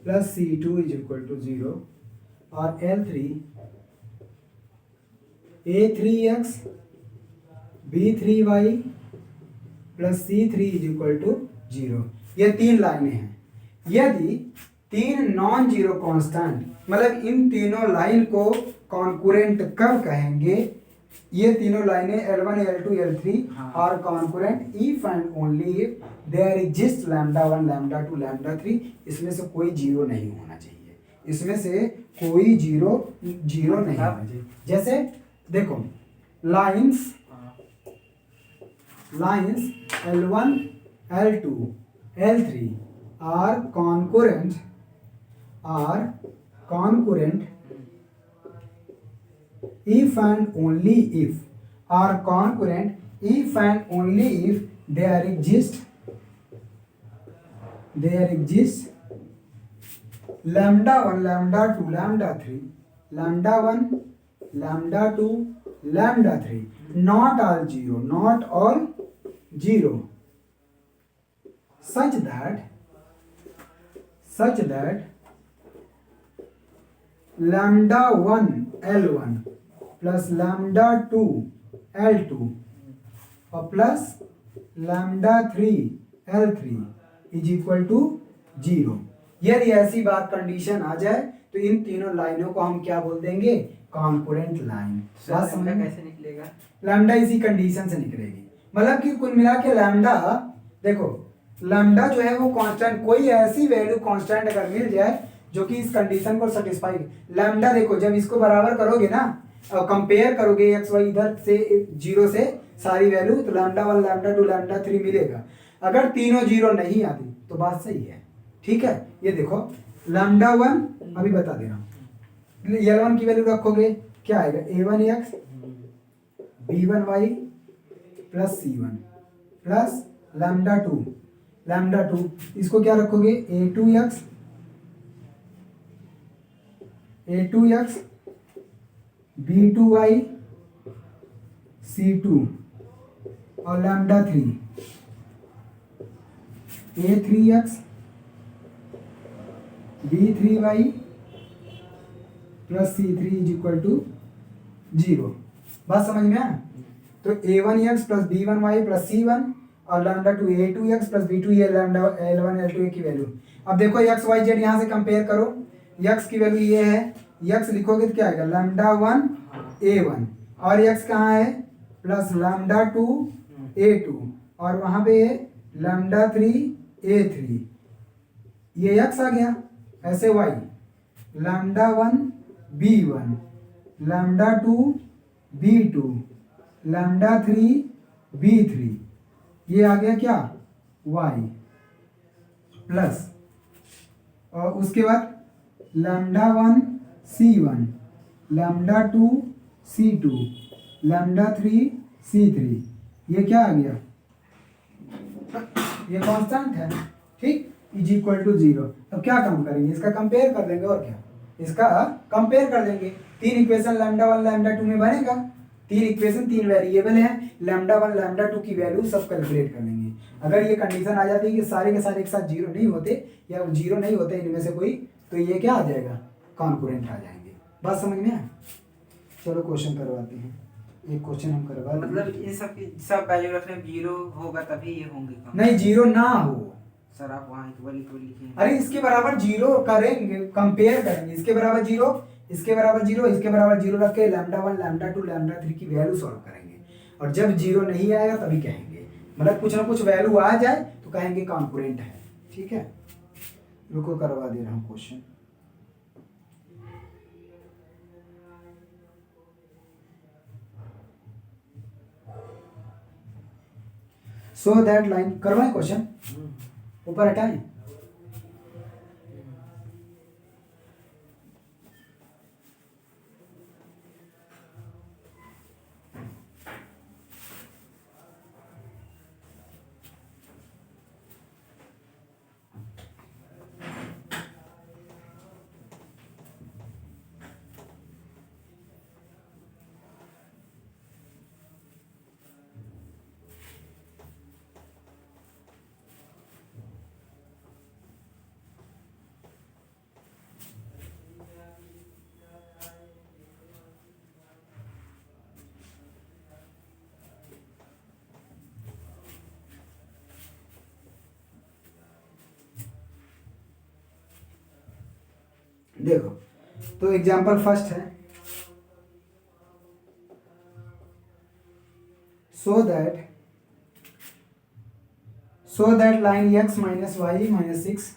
plus C2 is equal to 0। और L3 A3x B3y plus C3 is equal to 0। ये तीन लाइनें हैं। यदि तीन नॉन जीरो कांस्टेंट, मतलब इन तीनों लाइन को कॉन्कुरेंट कब कहेंगे, ये तीनों लाइनें L1 L2 L3 are concurrent if and only if there exist λ1 λ2 λ3, इसमें से कोई जीरो नहीं होना चाहिए, इसमें से कोई जीरो नहीं होना चाहिए। जैसे देखो lines L1 L2 L3 are concurrent if and only if, are concurrent if and only if there exists λ1 λ2 λ3 λ1 λ2 λ3 not all zero such that λ1 L1 plus λ2 L2 और plus λ3 L3 is equal to 0। यदि ऐसी बात condition आ जाए तो इन तीनों लाइनों को हम क्या बोल देंगे, कॉन्कुरेंट लाइन। बात समझ में? कैसे निकलेगा? लैम्डा इसी कंडीशन से निकलेगी, मतलब कि कुल मिला के लैम्डा, देखो लैम्डा जो है वो कांस्टेंट, कोई ऐसी वैल्यू कांस्टेंट अगर मिल जाए जो कि इस कंडीशन को सेटिस्फाई, लैम्डा देखो जब इसको बराबर करोगे ना और कंपेयर करोगे एक्स वाई इधर से 0 से सारी वैल्यू, तो λ1 λ2 λ3 मिलेगा। अगर तीनों 0 नहीं आती तो बात सही है, ठीक है। ये देखो λ1 अभी बता दे रहा हूँ, L1 की वैल्यू रखोगे क्या आएगा, A1x B1y plus C1 plus λ2 इसको क्या रखोगे, A2x B2y C2 और λ3 A3x B3y plus C3 is equal to 0। बात समझ में आया? तो A1x plus B1y plus C1 और lambda two A2x plus B2 ये लैम्डा L1 L2 की वैल्यू। अब देखो x y z यहाँ से कंपेयर करो, x की वैल्यू ये है, x लिखोगे तो क्या आएगा लैम्डा 1 A1 और x कहाँ है प्लस लैम्डा 2 A2 और वहाँ पे लैम्डा 3 A3, ये x आ गया। ऐसे y lambda 1 B1 lambda 2 B2 lambda 3 B3, ये आ गया क्या y प्लस और उसके बाद lambda 1 C1 lambda 2 C2 lambda 3 C3, ये क्या आ गया ये कांस्टेंट है, ठीक, इज इक्वल टू 0। अब क्या काम करेंगे, इसका कंपेयर कर देंगे और क्या, इसका कंपेयर कर देंगे। तीन इक्वेशन लैम्डा 1 लैम्डा 2 में बनेगा, तीन इक्वेशन तीन वेरिएबल हैं, लैम्डा 1 लैम्डा 2 की वैल्यू सब कैलकुलेट कर लेंगे। अगर ये कंडीशन आ जाती है कि सारे के सारे एक साथ जीरो नहीं होते या जीरो नहीं होते इनमें से कोई, तो ये क्या आ जाएगा कॉन्करेंट आ जाएंगे। बात समझ में आए? चलो क्वेश्चन करवाते हैं, एक क्वेश्चन हम करवा लेंगे। मतलब इन सब वैल्यू रखने में 0 होगा तभी ये होंगे कम। नहीं जीरो ना हो सर आप वहाँ इक्वल इक्वल लिखे। अरे इसके बराबर जीरो करेंगे, कंपेयर करेंगे, इसके बराबर जीरो, इसके बराबर जीरो, इसके बराबर जीरो रख के लैम्डा 1 लैम्डा 2 लैम्डा 3 की वैल्यू सॉल्व करेंगे। और जब जीरो नहीं आएगा तभी कहेंगे, मतलब कुछ ना कुछ वैल्यू आ जाए तो कहेंगे कॉन्करेंट है। ठीक है, रुको करवा दे रहा हूँ क्वेश्चन। सो दैट लाइन करवाएं क्वेश्चन, ऊपर हटाएं। देखो तो एग्जाम्पल फर्स्ट है, so that line x minus y minus 6,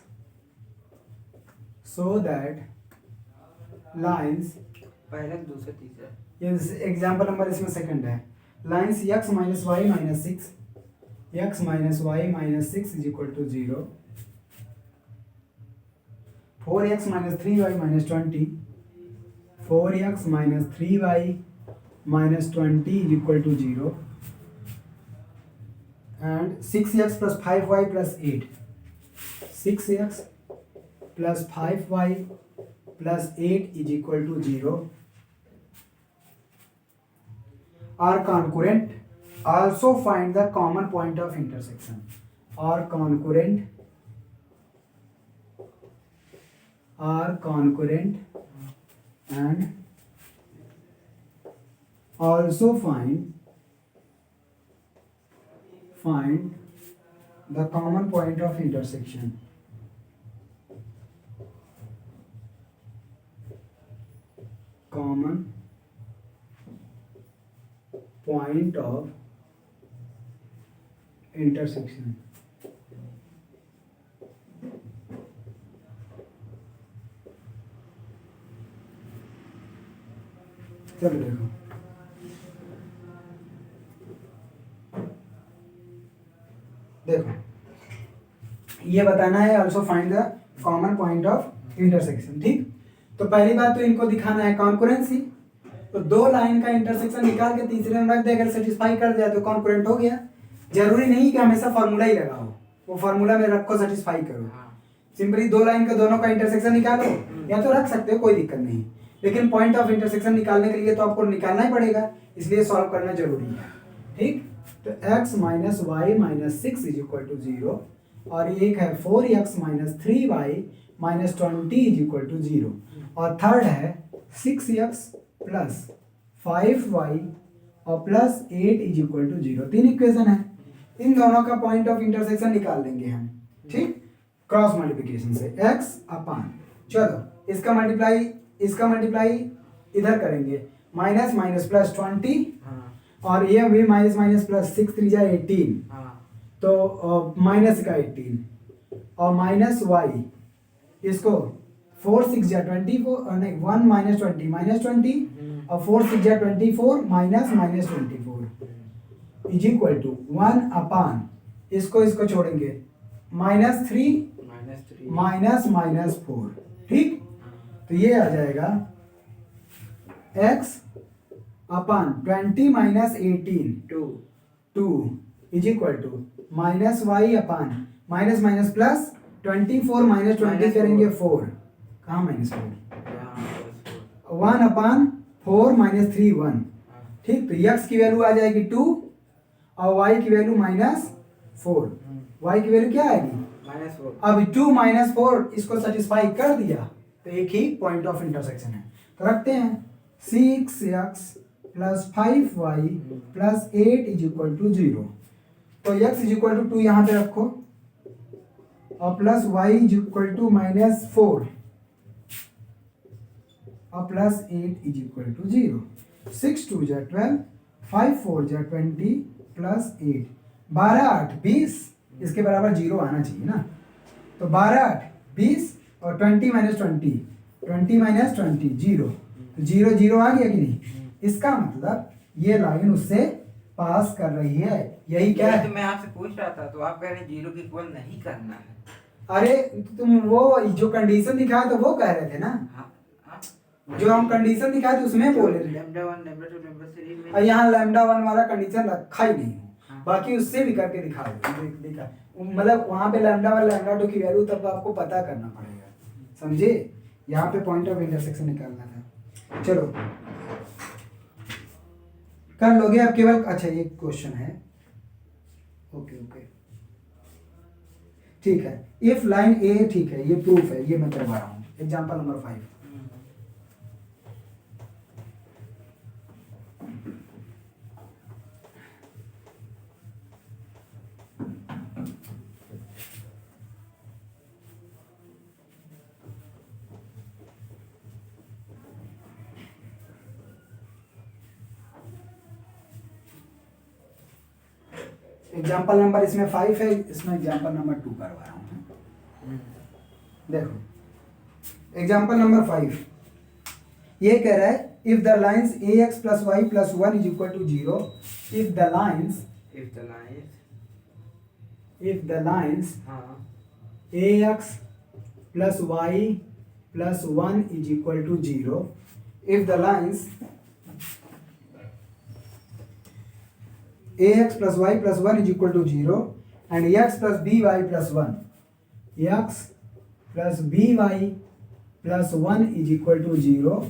so that lines, पहला दूसरा तीसरा, ये एग्जाम्पल नंबर इसमें सेकंड है, lines x minus y minus 6, x minus y minus 6 is equal to 0, 4x minus 3y minus 20, 4x minus 3y minus 20 is equal to 0, and 6x plus 5y plus 8, 6x plus 5y plus 8 is equal to 0 are concurrent. Also find the common point of intersection. Are concurrent and also find the common point of intersection. Common point of intersection. चलो देखो, ये बताना है also find the common point of intersection. ठीक, तो पहली बात तो इनको दिखाना है कॉन्करेंसी, तो दो लाइन का इंटरसेक्शन निकाल के तीसरे में रख दे, अगर सेटिस्फाई कर दिया तो कॉन्करेंट हो गया। जरूरी नहीं कि हमेशा फार्मूला ही लगाओ, वो फार्मूला में रखो सेटिस्फाई करो, सिंपली दो लाइन का दोनों का इंटरसेक्शन निकालो, या तो रख सकते हो कोई दिक्कत नहीं, लेकिन पॉइंट ऑफ इंटरसेक्शन निकालने के लिए तो आपको निकालना ही पड़ेगा, इसलिए सॉल्व करना जरूरी है। ठीक, तो x minus y minus 6 is equal to 0 और एक है 4x minus 3y minus 20 is equal to 0 और थर्ड है 6x प्लस 5y और प्लस 8 इज इक्वल टू 0। तीन इक्वेशन है, इन दोनों का पॉइंट ऑफ इंटरसेक्शन निकाल लेंगे हम, ठीक, क्रॉस मल्टीप्लिकेशन से x अपान, चलो इसका मल्टीप्लाई इधर करेंगे, माइनस माइनस प्लस 20 और ये भी माइनस माइनस प्लस 6 3 जा 18, तो माइनस का 18 और माइनस y, इसको 4 6 जा 24 और नहीं 1 माइनस 20 माइनस 20 और 4 6 जा 24 minus minus 24 is equal to 1 upon, इसको छोड़ेंगे, माइनस 3 माइनस माइनस 4, ठीक, तो ये आ जाएगा x upon 20 minus 18 2 is equal to minus y upon minus minus plus 24 minus 20 करेंगे 4, कहाँ माइनस 4, 1 अपान 4 माइनस 3 1, ठीक, तो x की वैल्यू आ जाएगी 2 और y की वैल्यू माइनस 4, y की वैल्यू क्या आएगी -4। अब 2 माइनस 4 इसको सेटिस्फाई कर दिया तो एक ही पॉइंट ऑफ इंटरसेक्शन है, तो रखते हैं 6x plus 5y plus 8 is equal to 0, तो x इज इक्वल टू 2 यहाँ पे रखो और plus y is equal to minus 4 और प्लस 8 इज इक्वल टू 0, 6 2 जा 12 5 4 जा 20 प्लस 8, 12 8 20, इसके बराबर 0 आना चाहिए ना, तो 12 8 20 और 20 माइनस 20 माइनस 20 0, तो 0 0 आ गया कि नहीं, इसका मतलब ये लाइन उससे पास कर रही है, यही क्या है। तो मैं आपसे पूछ रहा था, तो आप कह रहे हैं 0 के इक्वल नहीं करना है। अरे तुम वो जो कंडीशन दिखाया तो वो कह रहे थे ना, जो हम कंडीशन दिखाए थे उसमें बोल रहे थे लैम्डा 1 लैम्डा 2 लैम्डा 3 में, और यहाँ लैम्डा 1 वाला कंडीशन रखा ही नहीं, बाकी उससे भी करके दिखा दिखा, मतलब वहाँ पे लैम्डा 1 लैम्डा 2 की वैल्यू तब आपको पता करना पड़ेगा, समझे, यहाँ पे पॉइंट ऑफ इंटरसेक्शन निकालना था। चलो कर लोगे अब, केवल अच्छा ये क्वेश्चन है, ओके ठीक है, इफ लाइन ए, ठीक है ये प्रूफ है, ये मैं करवा रहा हूँ, एग्जाम्पल नंबर 5, एग्जाम्पल नंबर इसमें 5 है, इसमें एग्जाम्पल नंबर 2 करवा रहा हूँ। देखो एग्जाम्पल नंबर 5 ये कह रहा है if the lines ax plus y plus 1 is equal to 0, if the lines ax plus y plus 1 is equal to 0, if the lines ax plus y plus 1 is equal to 0 and x plus by plus 1, x plus by plus 1 is equal to 0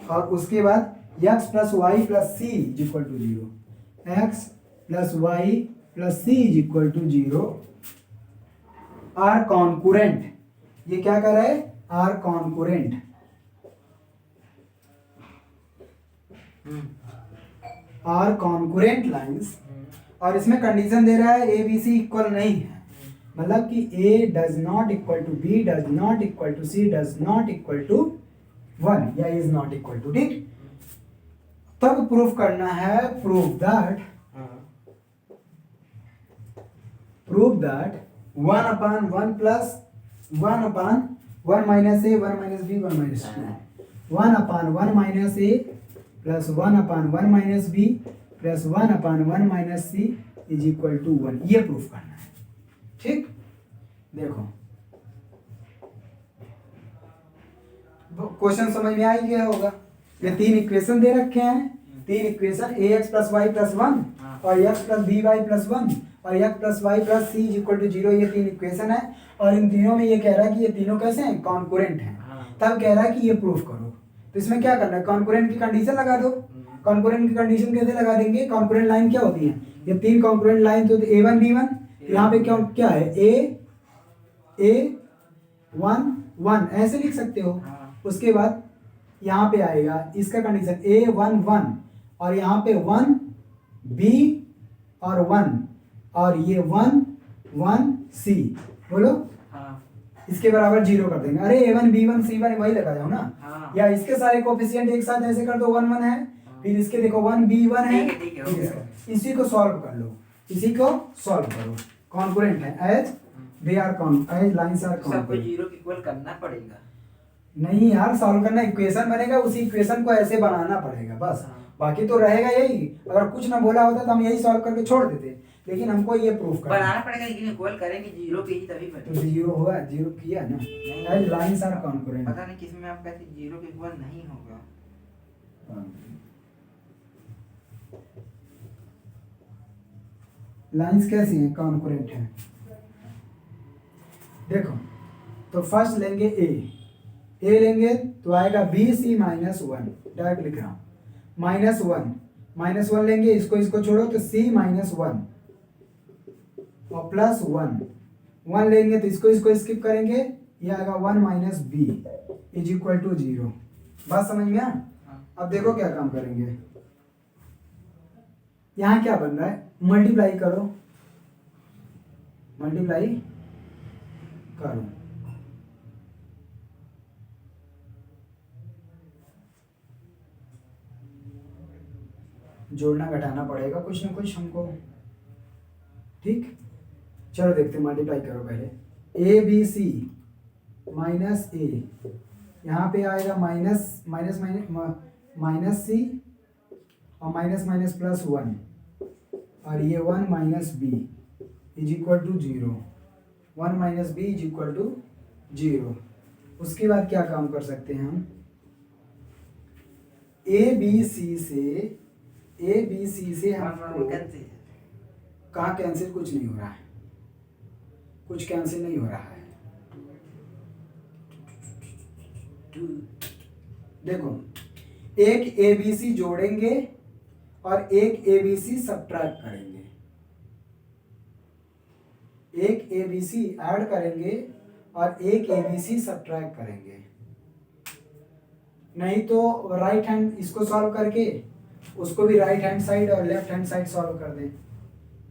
और उसके बाद x plus y plus c is equal to 0, x plus y plus c is equal to 0 are concurrent, ये क्या कर रहा है, are concurrent, are concurrent lines, और इसमें कंडीशन दे रहा है ए बी सी इक्वल नहीं है, मतलब कि A does not equal to B, does not equal to C, does not equal to 1 या इज नॉट इक्वल टू, ठीक, तब प्रूफ करना है, prove that 1 upon 1 plus 1 upon 1 minus A 1 minus B 1 minus 2, 1 upon 1 minus a plus 1 upon 1 minus b plus 1 upon 1 minus c is equal to 1, ये proof करना है, ठीक। देखो क्वेश्चन समझ में आ ही गया होगा, ये तीन इक्वेशन दे रखे हैं, तीन equation ax plus y plus 1 और x plus b y plus 1 और x plus y plus c is equal to 0, ये तीन इक्वेशन है और इन तीनों में ये कह रहा है कि ये तीनों कैसे हैं, कॉन्कुरेंट हैं, तब कह रहा है कि ये प्रूफ करो, तो इसमें क्या करना है, कॉन्कुरेंट की कंडीशन लगा दो, कॉन्कुरेंट की कंडीशन कैसे लगा देंगे, कॉन्कुरेंट लाइन क्या होती है, ये तीन कॉन्कुरेंट लाइन तो a1 b1, यहाँ पे क्या है a 1 1 ऐसे लिख सकते हो, उसके बाद यहाँ पे आएगा इसका कंडीशन A1 1 और यहाँ पे 1 B और 1 और ये 1 1 C बोलो हाँ इसके बराबर 0 कर देंगे। अरे A1 B1 C1 वही लगा जाओ ना। हाँ। या इसके सारे कोफिशिएंट एक साथ ऐसे कर दो 1 1 है, फिर इसके देखो 1 B1 है, ठीक है, फिर हो इसका इसी को सॉल्व कर लो, इसी को सॉल्व करो। कॉन्करेंट है as they are as lines are सबको कॉन्करेंट। 0 के इक्वल करना पड़ेगा। नहीं यार सॉल्व करना इक्वेशन बनेगा, उसी इक्वेशन को ऐसे बनाना पड़ेगा बस। हाँ। बाकी तो रहेगा यही। अगर कुछ ना बोला होता तो हम यही सॉल्व करके छोड़ देते, लेकिन हमको ये प्रूफ करना बनाना पड़ेगा, लेकिन इक्वल करेंगे 0 पे ही तभी तो बनेगा। 0 होगा, 0 किया ना। As lines are concurrent. पता नहीं किसमें आप कहते 0 के इक्वल नहीं होगा। लाइंस कैसी हैं? कॉन्करेंट है। देखो तो फर्स्ट लेंगे ए लेंगे तो आएगा BC माइनस 1, डायरेक्ट लिख रहा हूँ माइनस वन लेंगे, इसको छोड़ो तो C माइनस 1 और प्लस 1 लेंगे तो इसको स्किप करेंगे, ये आएगा 1 minus B is equal to 0। बात समझ में आया? अब देखो क्या काम करेंगे। यहाँ क्या बन रहा है? मल्टीप्लाई करो जोड़ना घटाना पड़ेगा कुछ ना कुछ हमको। ठीक, चलो देखते हैं। मल्टीप्लाई करो पहले ABC माइनस ए, यहाँ पे आएगा माइनस C और माइनस माइनस प्लस 1 और ये 1 minus B is equal to 0। 1 minus B is equal to 0। उसके बाद क्या काम कर सकते हैं हम? ABC से हमको कहाँ कैंसिल? कुछ नहीं हो रहा है, कुछ कैंसिल नहीं हो रहा है। देखो एक ABC जोड़ेंगे और एक ABC सब्ट्रैक्ट करेंगे, एक ABC ऐड करेंगे और एक ABC सब्ट्रैक्ट करेंगे। नहीं तो राइट हैंड इसको सॉल्व करके उसको भी राइट हैंड साइड और लेफ्ट हैंड साइड सॉल्व कर दें,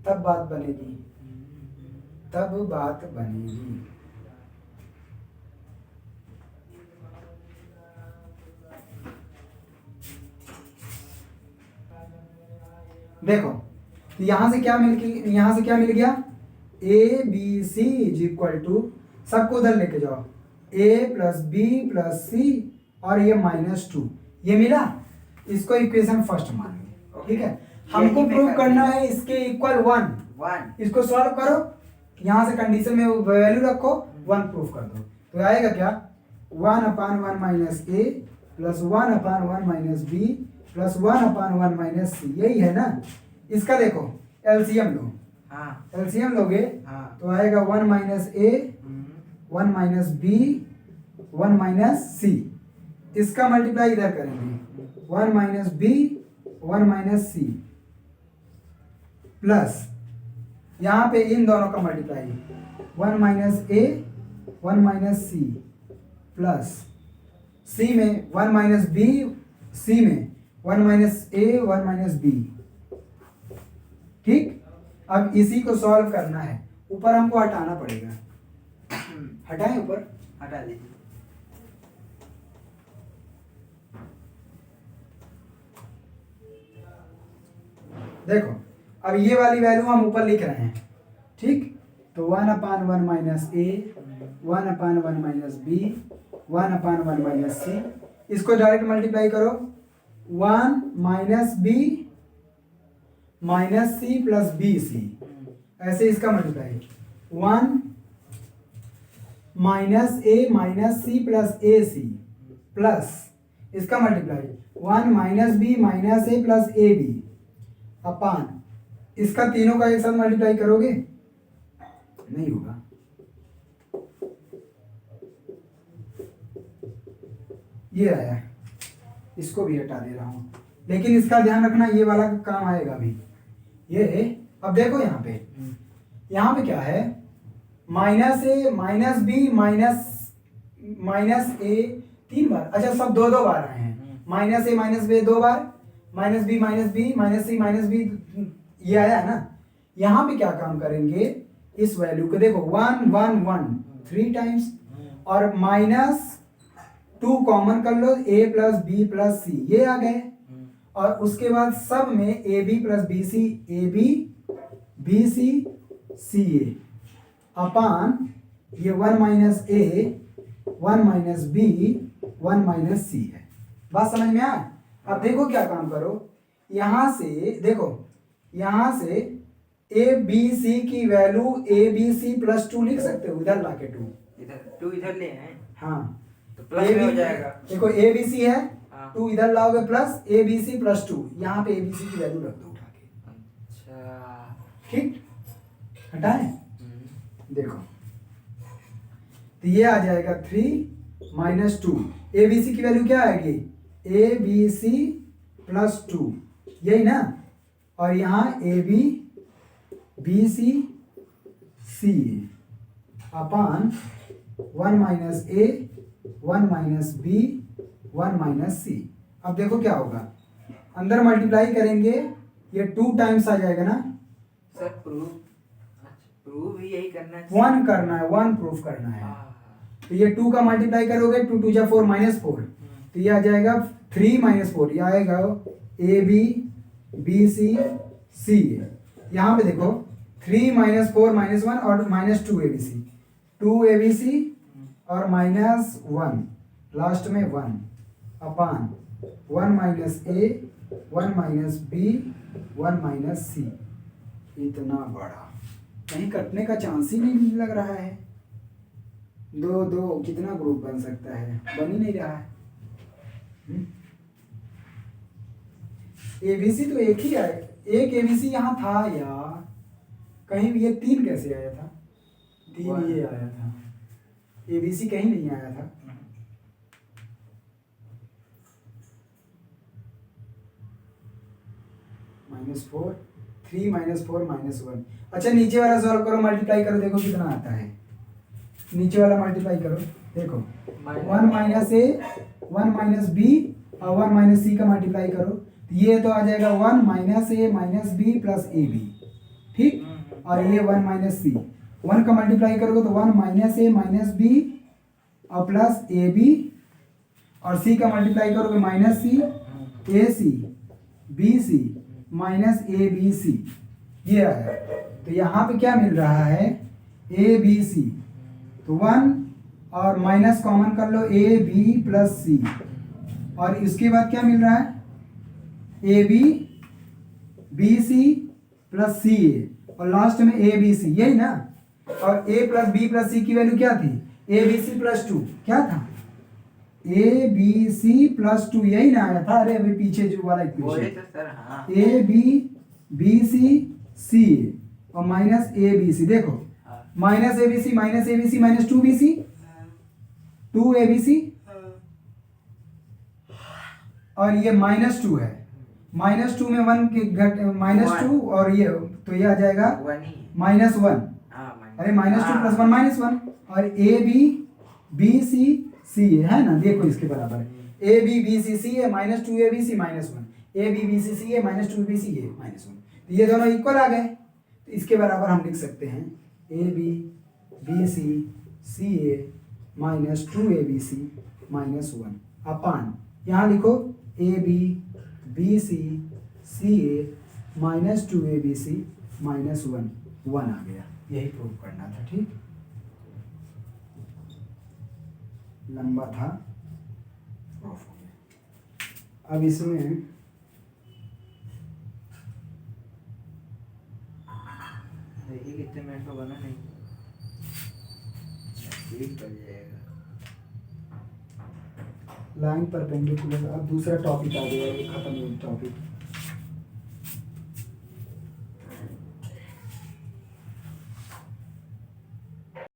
तब बात बनेगी, देखो तो यहाँ से क्या मिल गया? ABC इज इक्वल टू, सबको उधर लेके जाओ, A plus B plus C और ये -2, ये मिला। इसको इक्वेशन फर्स्ट मान लो, ठीक है। हमको प्रूव करना है इसके इक्वल 1। इसको सॉल्व करो, यहाँ से कंडीशन में वैल्यू रखो, 1 प्रूफ कर दो तो आएगा क्या? 1/1 minus A plus 1/1 minus B plus 1/1 minus C, यही है ना। इसका देखो एलसीएम लो। हाँ। एलसीएम लोगे हाँ। तो आएगा 1 minus A 1 minus B 1 minus C। इसका मल्टीप्लाई इधर करेंगे, 1 minus B 1 minus C plus यहाँ पे इन दोनों का multiply 1 minus A 1 minus C plus C में 1 माइनस B, C में 1 माइनस A 1 माइनस B। ठीक, अब इसी को सॉल्व करना है। ऊपर हमको हटाना पड़ेगा, हटाएं ऊपर, हटा दीजिए। देखो अब ये वाली वैल्यू हम ऊपर लिख रहे हैं, ठीक। तो 1/1 minus A 1/1 minus B 1/1 minus C, इसको डायरेक्ट मल्टीप्लाई करो, 1 minus B minus C plus BC, ऐसे इसका multiply 1 minus A minus C plus AC plus इसका multiply 1 minus B minus A plus AB upon, इसका तीनों का एक साथ मल्टीप्लाई करोगे नहीं होगा, ये आया, इसको भी हटा दे रहा हूं, लेकिन इसका ध्यान रखना ये वाला काम आएगा अभी। ये अब देखो यहाँ पे क्या है, minus A minus B minus A, 3 बार, अच्छा सब 2 2 बार आए हैं, माइनस ए माइनस बी 2 बार, माइनस बी माइनस सी माइनस बी, ये आया है ना। यहाँ पे क्या काम करेंगे, इस वैल्यू को देखो 1 1 1 3 टाइम्स, और -2 कॉमन कर लो, a plus B plus C, ये आ गए। और उसके बाद सब में A B plus B C, A B B C C A upon ये 1 माइनस ए 1 माइनस बी 1 माइनस सी है। बात समझ में आया। अब देखो क्या काम करो, यहां से देखो, यहां से ए बी सी की value a B C plus 2 लिख सकते हो, इधर लाके 2, इधर 2 इधर ले आए हाँ तो प्लस में हो जाएगा। देखो ए बी सी है, हाँ। 2 इधर लाओगे plus A B C plus 2, यहाँ पे ए बी सी की वैल्यू रख दो उठा के। अच्छा ठीक, हटाएं, देखो तो ये आ जाएगा 3 माइनस 2, ए बी सी की वैल्यू क्या आएगी, ए बी सी प्लस 2, यही ना। और यहाँ A B B C C upon 1 minus A 1 minus B 1 minus C. अब देखो क्या होगा, अंदर मल्टीप्लाई करेंगे, ये 2 टाइम्स आ जाएगा ना। सर प्रूव भी यही करना है, 1 करना है, 1 प्रूफ करना है। हाँ। तो ये 2 का मल्टीप्लाई करोगे, 2 2 जा 4 माइनस 4, तो ये आ जाएगा 3 माइनस 4, ये आएगा ए बी बी सी सी। यहाँ पे देखो 3 माइनस 4 माइनस 1 और minus 2 A B C, 2 A B C और माइनस 1, लास्ट में 1 अपान 1 माइनस ए 1 माइनस बी 1 माइनस सी। इतना बड़ा, कहीं कटने का चांस ही नहीं लग रहा है। 2 2 कितना ग्रुप बन सकता है, बन ही नहीं रहा है। एबीसी तो एक ही है, एक एबीसी यहाँ था यार, कहीं भी ये 3 कैसे आया था, 3 ये आया था, एबीसी कहीं नहीं आया था। -4 3 माइनस 4 माइनस 1। अच्छा नीचे वाला सॉल्व करो, मल्टीप्लाई करो, देखो कितना आता है। नीचे वाला मल्टीप्लाई करो, देखो 1 माइनस ए 1 माइनस बी और 1 माइनस सी का मल्टीप्लाई करो, तो ये तो आ जाएगा 1 माइनस ए माइनस बी प्लस ए बी, ठीक। और ये 1 माइनस सी, 1 का मल्टीप्लाई करोगे तो 1 माइनस ए माइनस बी और प्लस ए बी, और सी का मल्टीप्लाई करोगे minus C A C B C minus A B C, ये आया। तो यहाँ पे क्या मिल रहा है, ए बी सी, तो 1 और माइनस कॉमन कर लो, ए बी प्लस सी, और इसके बाद क्या मिल रहा है, A B B C plus C A, और लास्ट में ए बी सी, यही ना। और A plus B plus C की वैल्यू क्या थी, ए बी सी प्लस 2, क्या था, ए बी सी प्लस 2, यही ना आया था। अरे अभी पीछे जो वाला equation, A B B C C और माइनस ए बी सी, देखो minus A B C minus 2 B C 2 A B C, और ये -2 है, -2 में 1 के घट -2, और ये तो ये आ जाएगा -1, अरे -2 प्लस 1 -1, और A B B C C है ना, देखो इसके बराबर A B B C C है, -2 A B C -1, A B B C C है, -2 बी सी है -1, तो ये दोनों इक्वल आ गए। तो इसके बराबर हम लिख सकते हैं a B B C C a -2 A B C -1 upon, यहाँ लिखो a B B C C a -2 A B C -1 आ गया। यही प्रूव करना था, ठीक। लंबा था, प्रूफ हो गया। अब इसमें देखिए कितने मिनट का बना, नहीं ठीक कर जाएगा। Line perpendicular. अब दूसरा टॉपिक आ गया, ये खत्म हुआ टॉपिक।